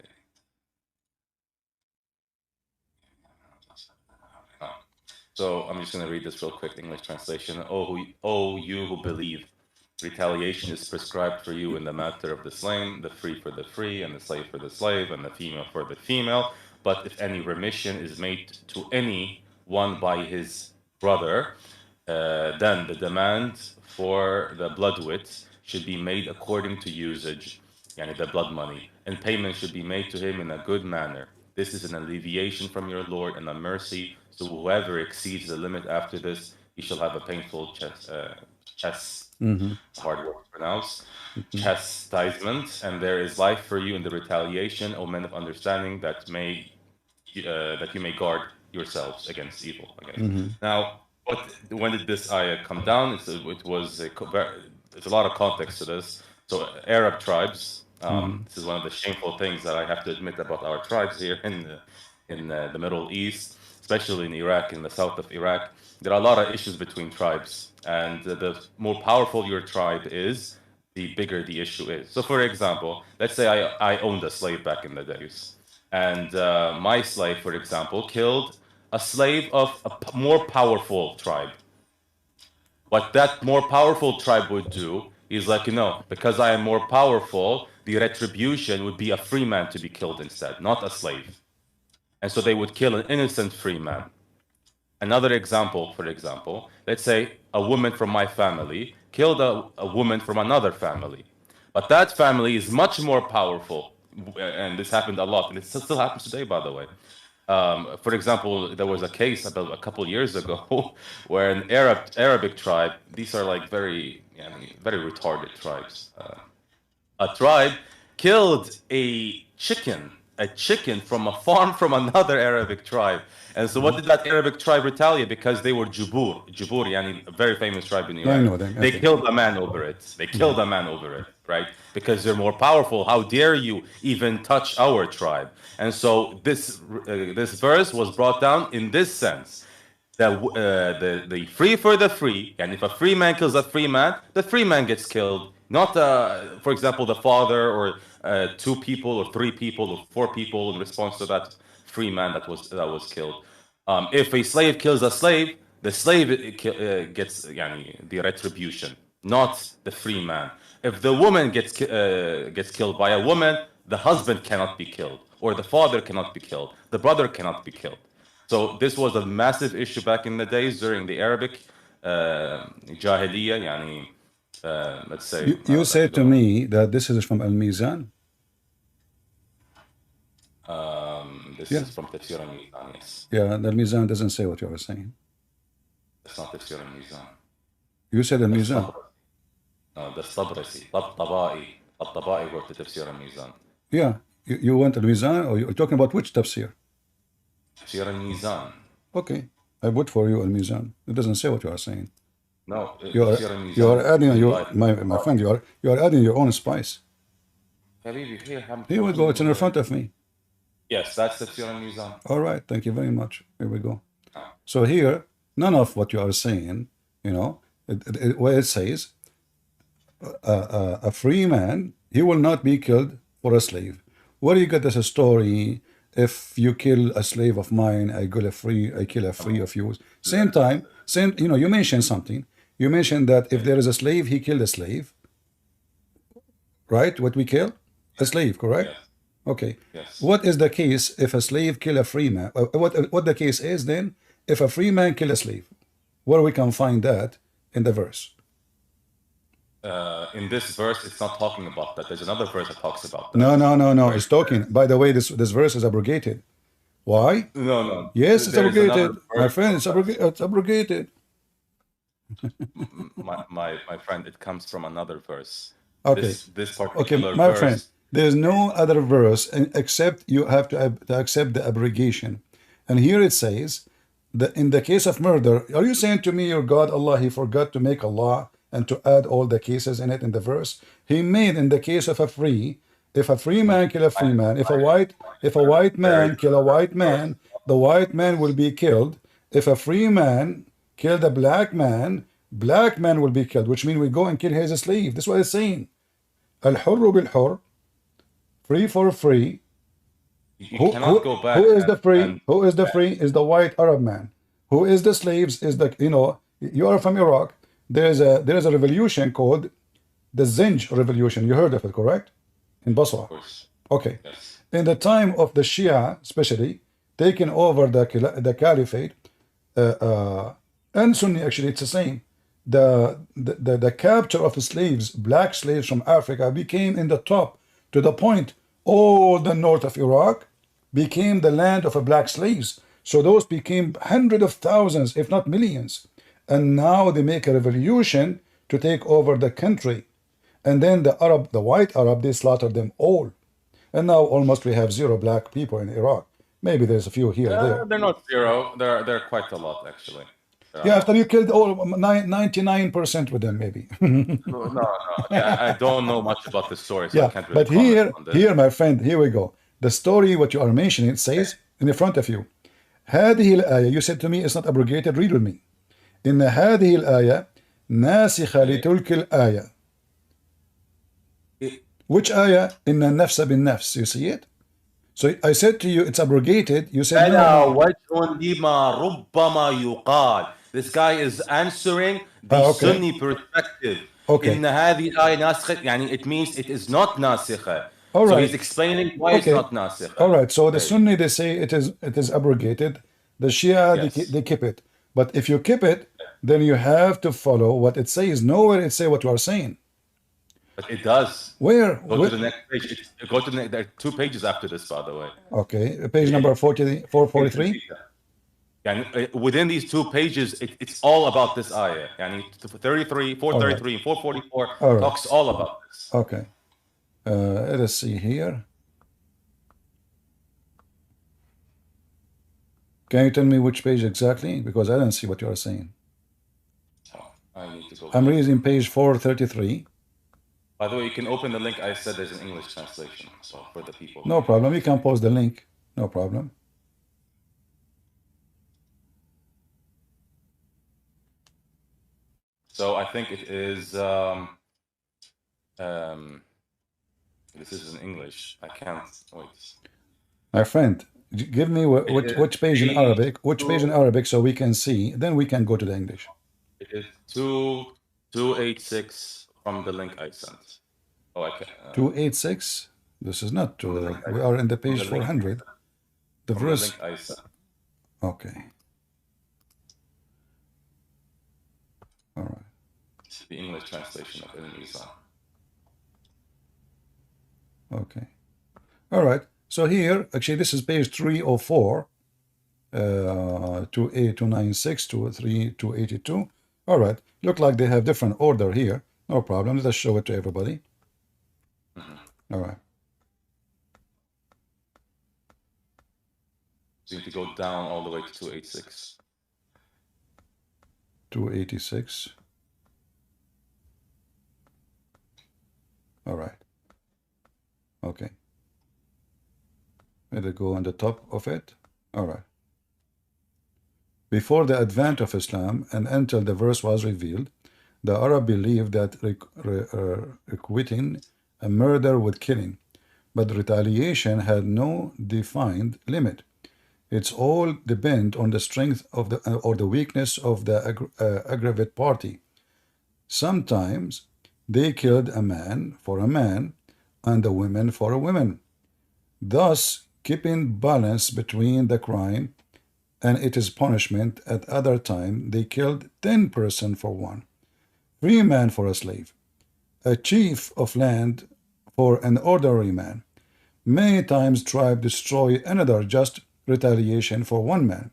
So I'm just going to read this real quick, English translation. Oh, you who believe, retaliation is prescribed for you in the matter of the slain, the free for the free, and the slave for the slave, and the female for the female. But if any remission is made to any one by his brother, then the demand for the blood wit should be made according to usage, yani the blood money, and payment should be made to him in a good manner. This is an alleviation from your Lord and a mercy. So whoever exceeds the limit after this, he shall have a painful hard word to pronounce, chastisement, and there is life for you in the retaliation, O men of understanding, that you may guard yourselves against evil. Okay. Now, when did this ayah come down? There's a lot of context to this. So Arab tribes. This is one of the shameful things that I have to admit about our tribes here in the Middle East, especially in Iraq, in the south of Iraq. There are a lot of issues between tribes, and the more powerful your tribe is, the bigger the issue is. So, for example, let's say I owned a slave back in the days, and my slave, for example, killed a slave of a more powerful tribe. What that more powerful tribe would do is like, because I am more powerful, the retribution would be a free man to be killed instead, not a slave. And so they would kill an innocent free man. Another example, for example, let's say a woman from my family killed a woman from another family. But that family is much more powerful. And this happened a lot. And it still happens today, by the way. For example, there was a case about a couple years ago where an Arabic tribe, these are like very retarded tribes. A tribe killed a chicken from a farm from another Arabic tribe. And so what did that Arabic tribe retaliate? Because they were Jubur, a very famous tribe in Iraq. I know them. They killed a man over it. Right? Because they're more powerful. How dare you even touch our tribe? And so this verse was brought down in this sense. The free for the free, and if a free man kills a free man, the free man gets killed. Not, for example, the father or 2 people or 3 people or 4 people in response to that free man that was killed. If a slave kills a slave, The slave gets the retribution, not the free man. If the woman gets killed by a woman, the husband cannot be killed, or the father cannot be killed, the brother cannot be killed. So this was a massive issue back in the days during the Arabic Jahiliyyah, let's say. You said to me that this is from Al-Mizan. This is from Tafsir al-Mizan, yes. Yeah, the Al-Mizan doesn't say what you are saying. It's not Tafsir al-Mizan. You said Al-Mizan. No, the Tabrasi, Tabai wrote the Tafsir al-Mizan. Yeah, you went Al-Mizan, or you're talking about which tafsir? Tafsir al-Mizan. Okay, I vote for you Al-Mizan. It doesn't say what you are saying. No, You are adding your my friend. You are adding your own spice. Here we go. It's in front of me. Yes, that's Tafsir al-Mizan. All right, thank you very much. Here we go. So here, none of what you are saying, where it says, a free man, he will not be killed for a slave. Where do you get this story? If you kill a slave of mine, I kill a free of yours. Same time, you mentioned something. You mentioned that if there is a slave, he killed a slave. Right? What we kill? A slave, correct? Yes. Okay. Yes. What is the case if a slave kill a free man? What the case is then if a free man kill a slave? Where we can find that in the verse? In this verse, it's not talking about that. There's another verse that talks about that. No. It's talking. By the way, this verse is abrogated. Why? No. Yes, it's abrogated. My friend, it's abrogated. my friend, it comes from another verse. Okay. This particular my verse. friend, there's no other verse except you have to accept the abrogation. And here it says that in the case of murder, are you saying to me your God Allah, he forgot to make a law and to add all the cases in it in the verse? He made in the case of if a free man kill a free man, if a white man kill a white man, the white man will be killed. If a free man kill the black man will be killed, which means we go and kill his slave. That's what it's saying. Al-hurru bil-hurr, free for free. You cannot go back. Who is the free? Who is the free? Is the white Arab man. Who is the slaves? Is the you are from Iraq. There is a revolution called the Zinj revolution. You heard of it, correct? In Basra. Of course. Okay. Yes. In the time of the Shia, especially taking over the caliphate, and Sunni actually it's the same. The capture of the slaves, black slaves from Africa, became in the top to the point all the north of Iraq became the land of black slaves. So those became hundreds of thousands, if not millions. And now they make a revolution to take over the country. And then the white Arab, they slaughtered them all. And now almost we have 0 black people in Iraq. Maybe there's a few here or there. They're not 0. They're quite a lot, actually. Yeah, after you killed all 99% with them, maybe. No. I don't know much about the story, so I can't really but comment on this. here, my friend, here we go. The story, what you are mentioning, it says in the front of you. هذه الآية, you said to me it's not abrogated, read with me. إن هذه الآية ناسخة لتلك الآية. Which ayah? إن النفس بالنفس. You see it? So I said to you, it's abrogated. You said no. وجه لما ربما يقال. This guy is answering the Sunni perspective. Okay. إن هذه الآية ناسخة, يعني it means it is not ناسخة. All So right. he's explaining why it's not ناسخة. All right. So the Sunni, they say it is abrogated. The Shia, Yes. they keep it. But if you keep it, then you have to follow what it says. Nowhere it say what you are saying. But it does. Where? Go to the next page. Go to the next. There are 2 pages after this, by the way. Okay. Page number 443. And within these 2 pages, it's all about this ayah. And 433 and 444 right. talks all about this. Okay. Let us see here. Can you tell me which page exactly? Because I don't see what you are saying. So I need to go. I'm reading page 433. By the way, you can open the link. I said there's an English translation, so for the people. No problem. You can post the link. No problem. So I think it is. This is in English. I can't wait. My friend, Give me which page in Arabic, which page in Arabic, so we can see. Then we can go to the English. It is 286 from the link I sent. Oh, I can. 286. This is not. From the link We are in the page from the link- 400. The from verse. the link I sent. Okay. All right. The English translation of Ibn Isa. Okay. All right. So here, actually, this is page 304, 28296, 28282. All right. Look like they have different order here. No problem. Let us show it to everybody. All right. So you need to go down all the way to 286. 286. All right. Okay. Let it go on the top of it. All right. Before the advent of Islam and until the verse was revealed, the Arab believed that requiting a murder with killing, but retaliation had no defined limit. It's all depend on the strength of the or the weakness of the aggravate party. Sometimes they killed a man for a man and a woman for a woman, thus keeping balance between the crime and its punishment. At other time they killed 10 persons for one, 3 men for a slave, a chief of land for an ordinary man. Many times tribe destroy another just retaliation for one man.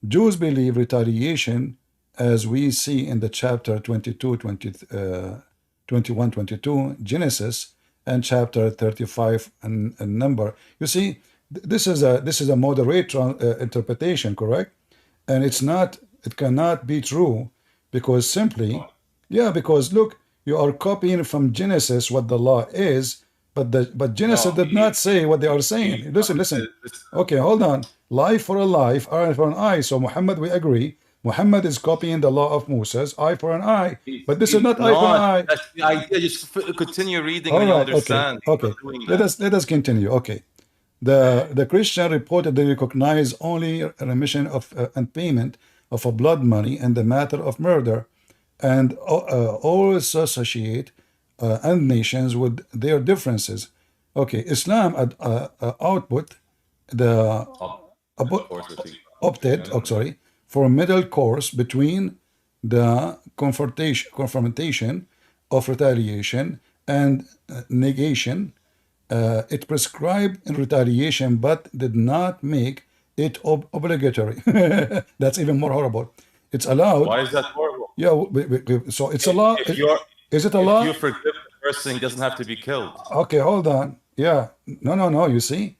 Jews believe retaliation, as we see in the chapter 22, 21, 22, Genesis, and chapter 35 and number. You see, this is a moderate interpretation, correct? And it cannot be true, because simply, because look, you are copying from Genesis what the law is, but Genesis did not say what they are saying. Listen. Okay, hold on. Life for a life, eye for an eye. So Muhammad, we agree. Muhammad is copying the law of Moses, eye for an eye. But this is not eye for an eye. That's the idea. Just continue reading All and you right, understand. okay. Let us continue. Okay. The Christian reported they recognize only remission of and payment of a blood money in the matter of murder, and all associate and nations with their differences. Okay, Islam output the opted, for a middle course between the confrontation of retaliation and negation. It prescribed in retaliation, but did not make it obligatory. That's even more horrible. It's allowed. Why is that horrible? Yeah, so it's a law. Is it a law? If you forgive the person, he doesn't have to be killed. Okay, hold on. Yeah, no. You see,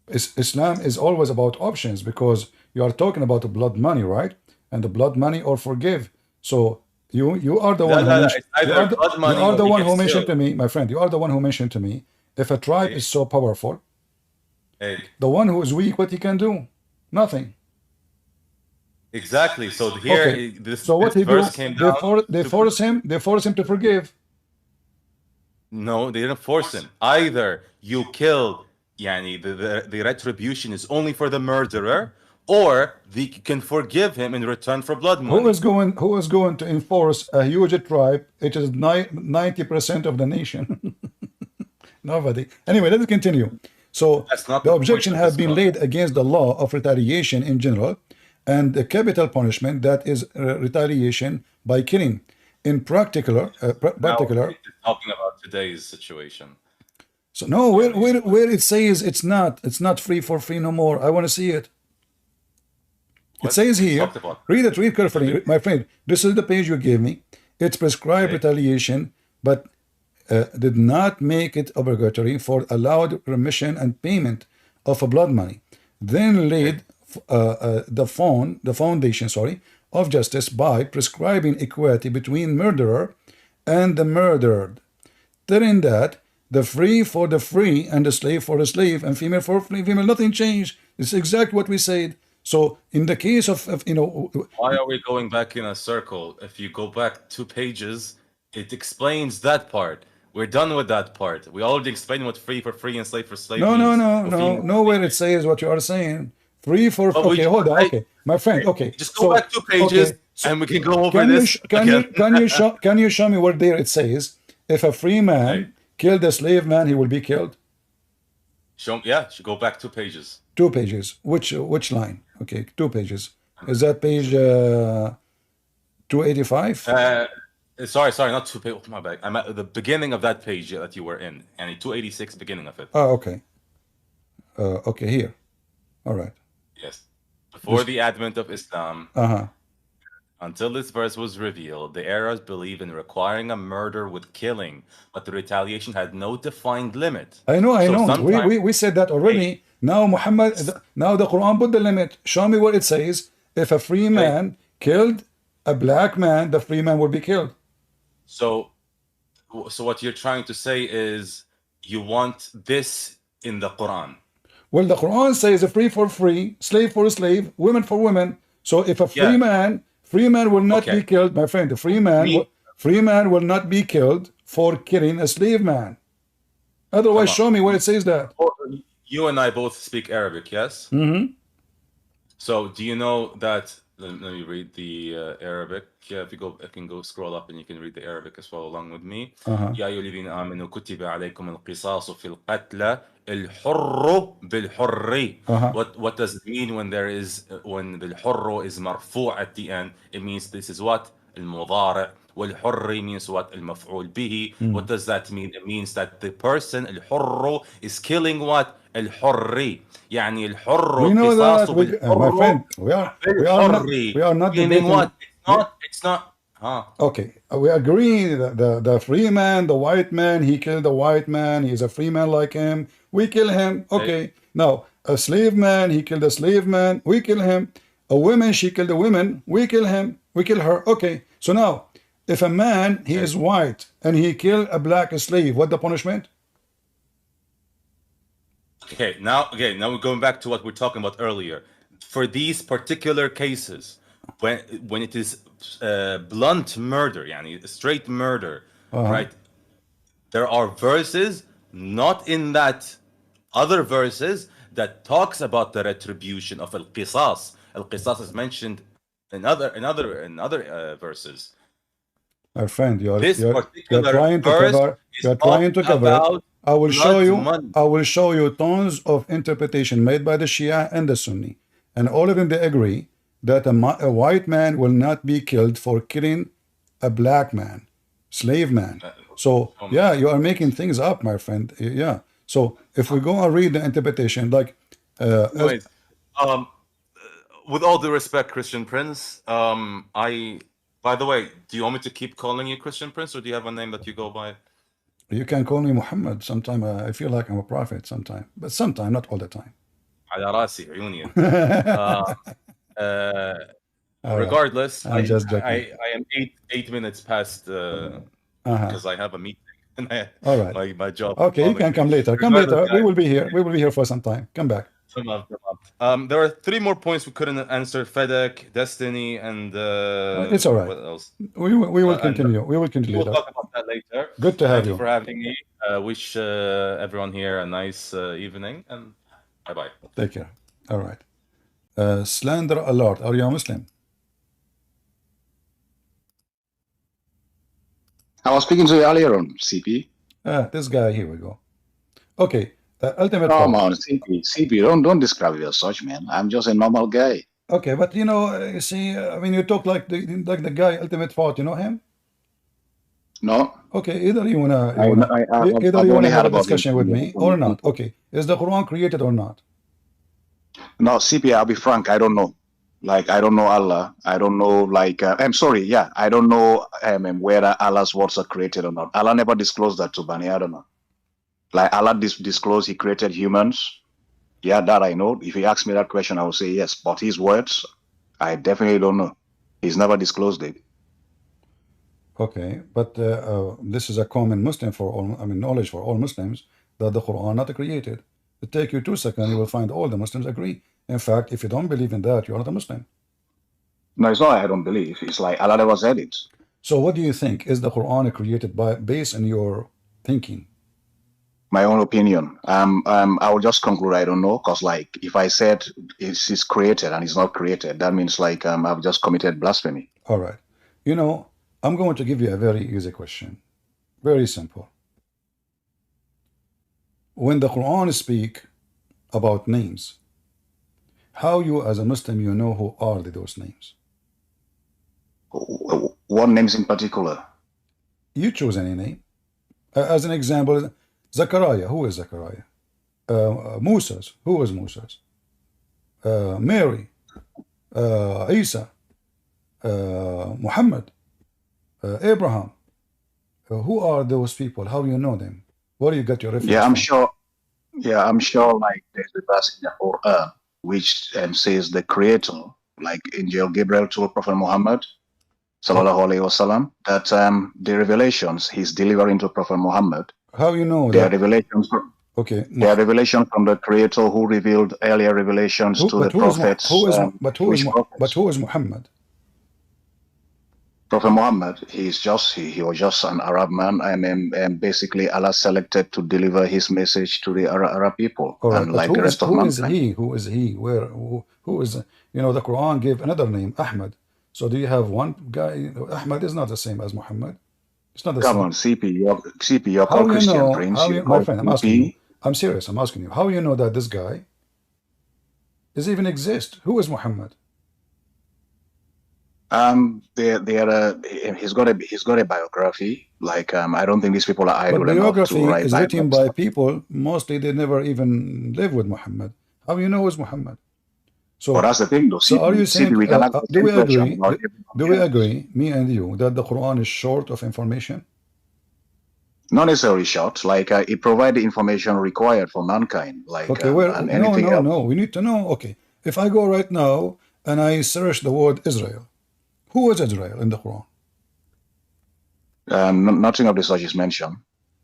Islam is always about options, because you are talking about the blood money, right? And the blood money or forgive. So you are the one who mentioned. You are the one who mentioned to me, my friend. You are the one who mentioned to me. If a tribe is so powerful, the one who is weak, what he can do? Nothing. Exactly. So here, so what he do? They force him to forgive. No, they didn't force him. Either you kill, the retribution is only for the murderer, or they can forgive him in return for blood money. Who is going to enforce a huge tribe? It is 90% of the nation. Nobody. Anyway, let's continue. So the objection has been laid against the law of retaliation in general, and the capital punishment, that is retaliation by killing. In particular, talking about today's situation. So no, where it says it's not free for free no more. I want to see it. It says here, read carefully, my friend. This is the page you gave me. It's prescribed retaliation, but did not make it obligatory for allowed remission and payment of a blood money. Then laid the foundation of justice by prescribing equality between murderer and the murdered, telling that the free for the free and the slave for the slave and female for female. Nothing changed. It's exactly what we said. So in the case of why are we going back in a circle? If you go back 2 pages, it explains that part. We're done with that part. We already explained what free for free and slave for slave No, means. nowhere it says what you are saying. Free for, But okay, hold on, okay, my friend, okay. Just go back 2 pages and we can go over this again. Can you show me where there it says, if a free man killed a slave man, he will be killed? Should go back 2 pages. 2 pages. Which line? Okay, 2 pages. Is that page 285? Sorry, not 2 pages. My bad. I'm at the beginning of that page that you were in, and 286, beginning of it. Oh, okay. Okay, here. All right. Yes. Before the advent of Islam, until this verse was revealed, the Arabs believed in requiring a murder with killing, but the retaliation had no defined limit. I know. We said that already. Now now the Quran put the limit. Show me where it says, if a free man killed a black man, the free man will be killed. So what you're trying to say is you want this in the Quran. Well, the Quran says free for free, slave for slave, women for women. So if a free man will not be killed, my friend, the free man will not be killed for killing a slave man. Otherwise, show me where it says that. You and I both speak Arabic, yes? Mm-hmm. So do you know that? Let me read the Arabic. Yeah, if you go, I can go scroll up and you can read the Arabic as well along with me. يا أيها الذين آمنوا كتب عليكم القصاص في القتلى الحر بالحر. What does it mean when بالحر is مرفوع at the end? It means this is what? المضارع. والحر means what? المفعول به. What does that mean? It means that the person الحر is killing what? الحر. يعني الحر we know that, my friend. We are not debating. What? It's not. Okay, we agree that the free man, the white man, he killed the white man. He's a free man like him. We kill him. Okay. Now a slave man, he killed a slave man. We kill him. A woman, she killed a woman. We kill him. We kill her. Okay. So now, if a man, he is white and he killed a black slave, what the punishment? Okay, now we're going back to what we're talking about earlier. For these particular cases, when it is blunt murder, yani straight murder, right? There are verses, not in that other verses, that talks about the retribution of al-qisas. Al-qisas is mentioned in other verses. My friend, you're trying to cover. I will show you tons of interpretation made by the Shia and the Sunni, and all of them they agree that a white man will not be killed for killing a black man, slave man. So yeah, you are making things up, my friend. Yeah. So if we go and read the interpretation, like with all due respect, Christian Prince, by the way, do you want me to keep calling you Christian Prince, or do you have a name that you go by? You can call me Muhammad. Sometime I feel like I'm a prophet. Sometime, but sometime, not all the time. على راسي عيوني. Regardless, I'm just joking. I am 8 minutes past because I have a meeting. All right. My job. Okay, you can come later. Come later. We will be here. We will be here for some time. Come back. There are 3 more points we couldn't answer: Fedek, Destiny, and it's all right. What else? We will continue. We will continue. We'll talk about that later. Good to have you. Thank you for having me. Wish everyone here a nice evening, and bye-bye. Take care. All right. Slander alert. Are you a Muslim? I was speaking to you earlier on, CP. This guy. Here we go. Okay. Ultimate. Come on, CP. Don't describe me as such, man. I'm just a normal guy. Okay, but you see, I mean, you talk like the guy Ultimate Thought. You know him? No. Okay, either you wanna have a discussion with me or not. Okay, is the Quran created or not? No, CP. I'll be frank. I don't know. Like, I don't know Allah. I don't know, like, I'm sorry. Yeah, I don't know whether Allah's words are created or not. Allah never disclosed that to Bani Adam. Like, Allah disclosed He created humans. Yeah, that I know. If you ask me that question, I will say yes. But His words, I definitely don't know. He's never disclosed it. Okay, but this is a common Muslim knowledge for all Muslims that the Quran not created. It take you 2 seconds, you will find all the Muslims agree. In fact, if you don't believe in that, you are not a Muslim. No, it's not I don't believe. It's like Allah never said it. So what do you think? Is the Quran created based on your thinking? My own opinion. I will just conclude. I don't know, because like if I said it's created and it's not created, that means like I've just committed blasphemy. All right. You know, I'm going to give you a very easy question. Very simple. When the Quran speak about names, how you as a Muslim you know who are those names? What names in particular? You choose any name. As an example, Zechariah. Who is Zechariah? Moses. Who is Moses? Mary. Isa. Muhammad. Abraham. Who are those people? How you know them? Where do you get your reference Yeah, I'm from? sure. Yeah, I'm sure. Like there's a verse in the Quran which says the Creator, like Angel Gabriel told Prophet Muhammad, sallallahu alaihi wasallam, that the revelations he's delivering to Prophet Muhammad, How you know they are that? revelations. Okay. They are revelations from the Creator who revealed earlier revelations to the prophets. Who is Muhammad? Prophet Muhammad, he was just an Arab man, and basically Allah selected to deliver his message to the Arab people, All right, and but like the rest of mankind. Who is he? Who is? You know, the Quran gave another name, Ahmad. So do you have one guy? Ahmad is not the same as Muhammad. It's not the Come same. on, CP, you're How called you Christian know? Prince. How You're you, my called friend? I'm asking you. CP. I'm serious. I'm asking you. How you know that this guy does even exist? Who is Muhammad? He's got a biography. Like, I don't think these people are But idle enough to biography write is written biographies. by people mostly they never even live with Muhammad. How you know it's Muhammad? But So, that's the thing, though. are you saying? We can ask the Do same we question agree? about Do we agree, me and you, that the Quran is short of information? not necessarily short. Like, it provides the information required for mankind. Like, Okay, well, and anything else. no. We need to know. Okay, if I go right now and I search the word Israel, who is Israel in the Quran? Nothing of the such is mentioned.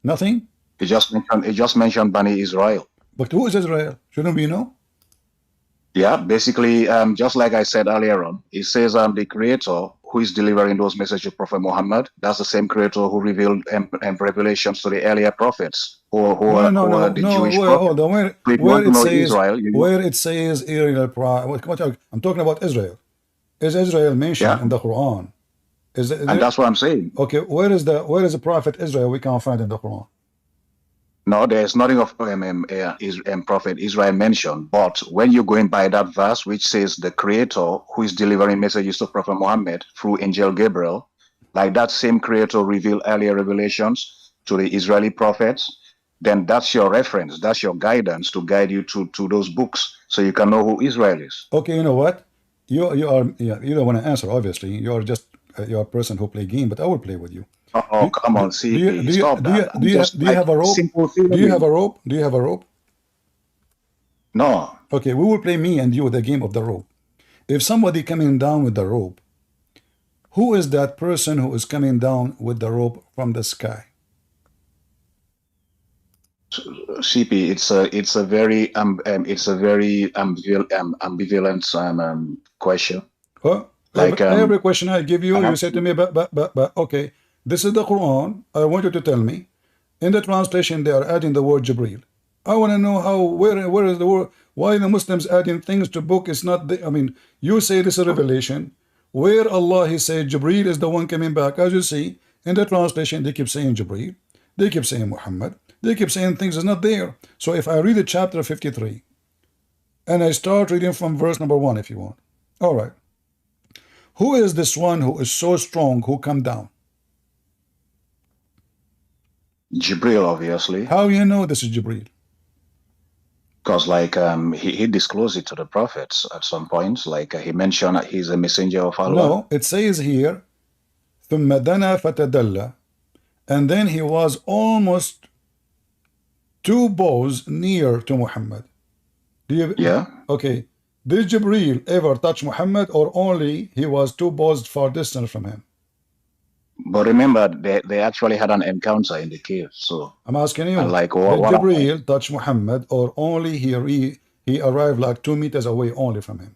Nothing. It just mentioned Bani Israel. But who is Israel? Shouldn't we know? Yeah, basically, just like I said earlier on, it says the creator who is delivering those messages to Prophet Muhammad, that's the same creator who revealed revelations to the earlier prophets, who are the Jewish Wait, prophets. hold on. So if you want to know Israel, Where it says Israel, I'm talking about Israel. Is Israel mentioned in the Quran? And that's what I'm saying. Okay, where is the prophet Israel we can't find in the Quran? No, there's nothing of Prophet Israel mentioned. But when you're going by that verse, which says the creator who is delivering messages to Prophet Muhammad through Angel Gabriel, like that same creator revealed earlier revelations to the Israeli prophets, then that's your reference, that's your guidance to guide you to those books, so you can know who Israel is. Okay, you know what? You don't want to answer. Obviously, you're a person who play game, but I will play with you. Oh, come on, CP, stop that. Do you have a rope? Do you have a rope? Do you have a rope? No. Okay, we will play me and you the game of the rope. If somebody coming down with the rope, who is that person who is coming down with the rope from the sky? CP, it's a very ambivalent question. Well, like every question I give you, you say to me, but okay, this is the Quran. I want you to tell me. In the translation, they are adding the word Jibril. I want to know where is the word? Why the Muslims adding things to book? It's not. I mean, you say this is revelation. Where Allah He said Jibril is the one coming back. As you see in the translation, they keep saying Jibril. They keep saying Muhammad. They keep saying things is not there. So if I read the chapter 53, and I start reading from verse number 1, if you want. All right. Who is this one who is so strong who come down? Jibril, obviously. How you know this is Jibril? Because like he disclosed it to the prophets at some points. Like he mentioned he's a messenger of Allah. No, it says here, ثم دنا فتدلى, and then he was almost 2 bows near to Muhammad. Yeah. Okay. Did Jibril ever touch Muhammad, or only he was 2 bows far distance from him? But remember, they actually had an encounter in the cave. So I'm asking you, like, did Jibril touch Muhammad, or only he arrived like 2 meters away only from him?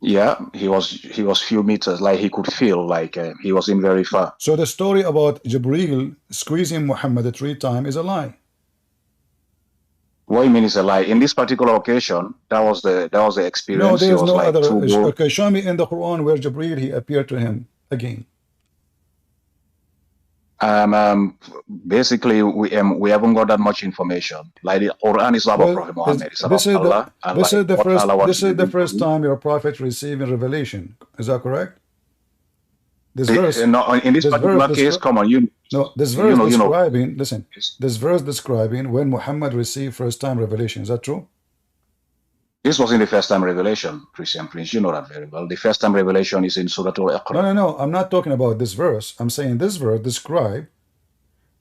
Yeah, he was few meters, like he could feel like he was in very far. So the story about Jibril squeezing Muhammad 3 times is a lie. What you mean is a lie. In this particular occasion, that was the No, experience. there He is was no like other. two wolves. Okay, show me in the Quran where Jibril he appeared to him again. Basically, we haven't got that much information. Like the Quran is not about Well, Prophet Muhammad. It's about Allah and this like is the what first Allah wants this to is the reveal to first him. time your prophet receiving revelation. Is that correct? This The- verse, no, in this this verse, particular case, come on, this verse you know. describing. Listen, this verse describing when Muhammad received first time revelation. Is that true? This wasn't the first time revelation, Christian Prince. You know that very well. The first time revelation is in Surah Al-Iqra. No. I'm not talking about this verse. I'm saying this verse describe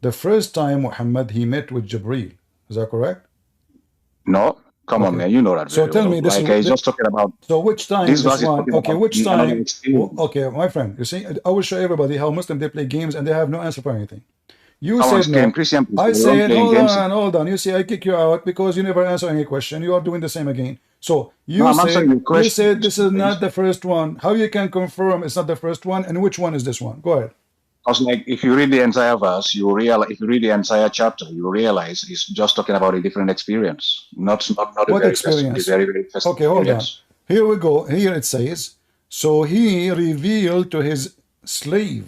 the first time Muhammad he met with Jibril. Is that correct? No, come on, Okay. man. You know that So very tell well. me, this Like is he's just talking about so which time this this verse is one? talking Okay, about which another time? experience. Okay, my friend, you see, I will show everybody how Muslim they play games and they have no answer for anything. You Come on, said no. Christian Prince. I We don't said, playing games. hold on. You see, I kick you out because you never answer any question. You are doing the same again. So No, I'm answering your you question, said this Christian is Prince. not the first one. How you can confirm it's not the first one? And which one is this one? Go ahead. Because like if you read the entire verse, you realize if you read the entire chapter, you realize it's just talking about a different experience, not the What very first, the experience? very first Okay, hold on. experience. Here we go. Here it says, so he revealed to his slave.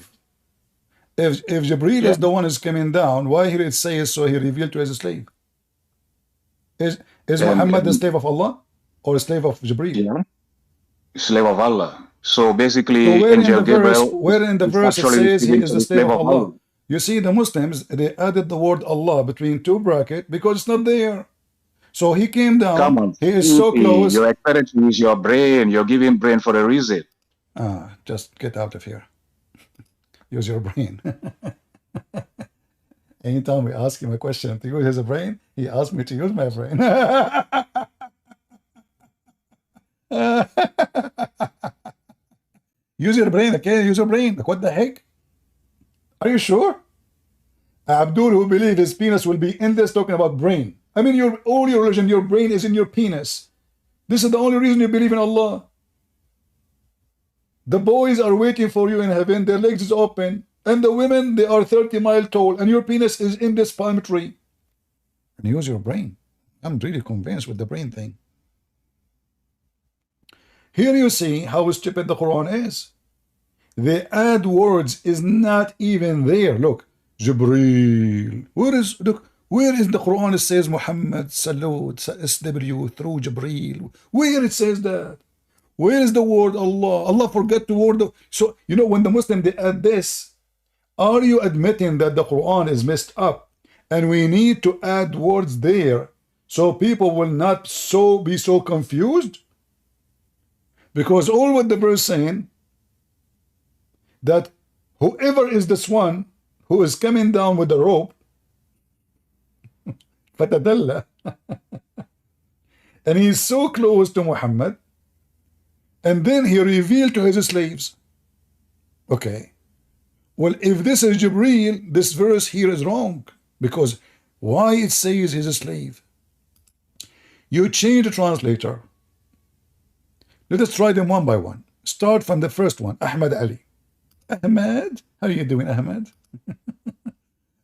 If Jibril Yeah. is the one who's coming down, why here it says so he revealed to his slave? Is Muhammad the And slave of Allah or a slave of Jibril? yeah, slave of Allah. So So basically, Angel Gabriel where in the is verse it actually says he receiving is to the the slave slave of of Allah? Allah. You see, the Muslims they added the word Allah between two brackets because it's not there. So he came down. Come on, He is so close. you're expected to use your brain. You're giving brain for a reason. Just get out of here. Use your brain. Anytime we ask him a question to use his brain, he asked me to use my brain. Use your brain, okay? Use your brain. Like, what the heck? Are you sure? Abdul, who believes his penis will be in this, talking about brain. I mean, all your religion, your brain is in your penis. This is the only reason you believe in Allah. The boys are waiting for you in heaven. Their legs is open. And the women, they are 30 miles tall. And your penis is in this palm tree. And use your brain. I'm really convinced with the brain thing. Here you see how stupid the Quran is. The add words is not even there. Look, Jibreel. Where is the Quran? It says Muhammad salud SW through Jibreel. Where it says that? Where is the word Allah? Allah forgot the word. So you know when the Muslim they add this, are you admitting that the Quran is messed up, and we need to add words there so people will not be so confused? Because all what the verse saying that whoever is this one who is coming down with the rope, fatadalla, and he is so close to Muhammad, and then he revealed to his slaves. Okay, well, if this is Jibreel, this verse here is wrong, because why it says he's a slave? You change the translator. Let us try them one by one. Start from the first one, Ahmad Ali. Ahmad, how are you doing, Ahmad?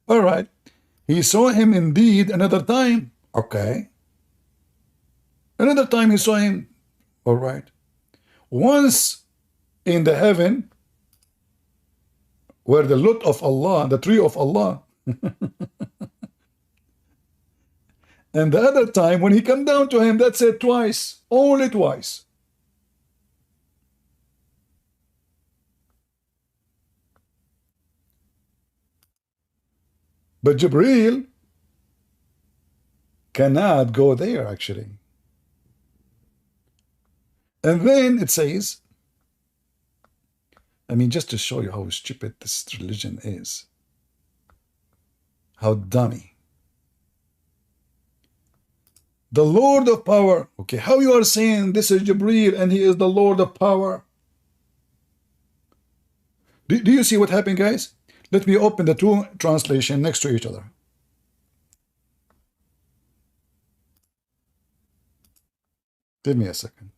All right. He saw him indeed another time. Okay. Another time he saw him. All right. Once in the heaven, where the lot of Allah, the tree of Allah. And the other time when he come down to him, that's it twice. Only twice. But Jibreel cannot go there, actually. And then it says, I mean, just to show you how stupid this religion is, how dummy. The Lord of power. Okay, how you are saying this is Jibreel and he is the Lord of power? Do you see what happened, guys? Let me open the two translations next to each other. Give me a second.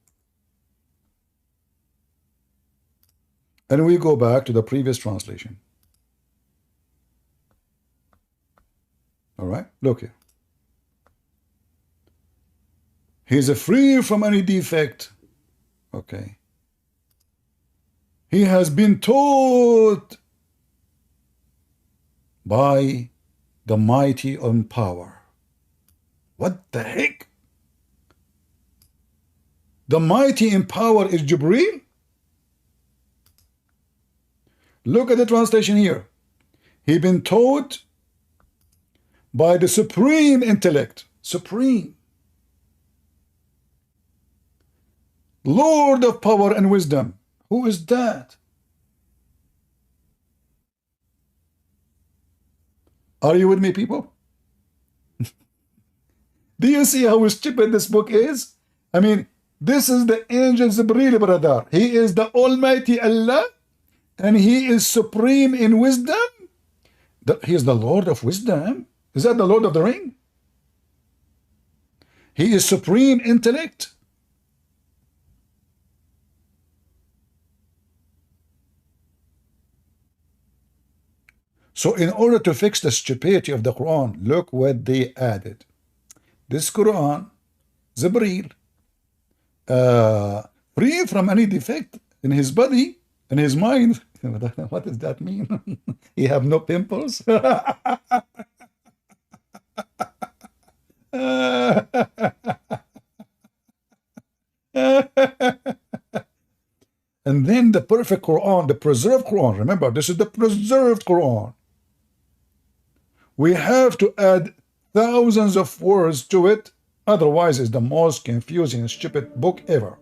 And we go back to the previous translation. All right, look here. He is free from any defect. Okay. He has been taught by the mighty in power. What the heck? The mighty in power is Jibreel? Look at the translation here. He been taught by the supreme intellect. Supreme. Lord of power and wisdom. Who is that? Are you with me, people? Do you see how stupid this book is? I mean, this is the angel Jibreel, brother. He is the Almighty Allah, and he is supreme in wisdom. He is the Lord of wisdom. Is that the Lord of the Ring? He is supreme intellect. So in order to fix the stupidity of the Quran, look what they added. This Quran, Jibreel, free from any defect in his body, in his mind. What does that mean? He have no pimples? And then the perfect Quran, the preserved Quran. Remember, this is the preserved Quran. We have to add thousands of words to it. Otherwise, it's the most confusing and stupid book ever.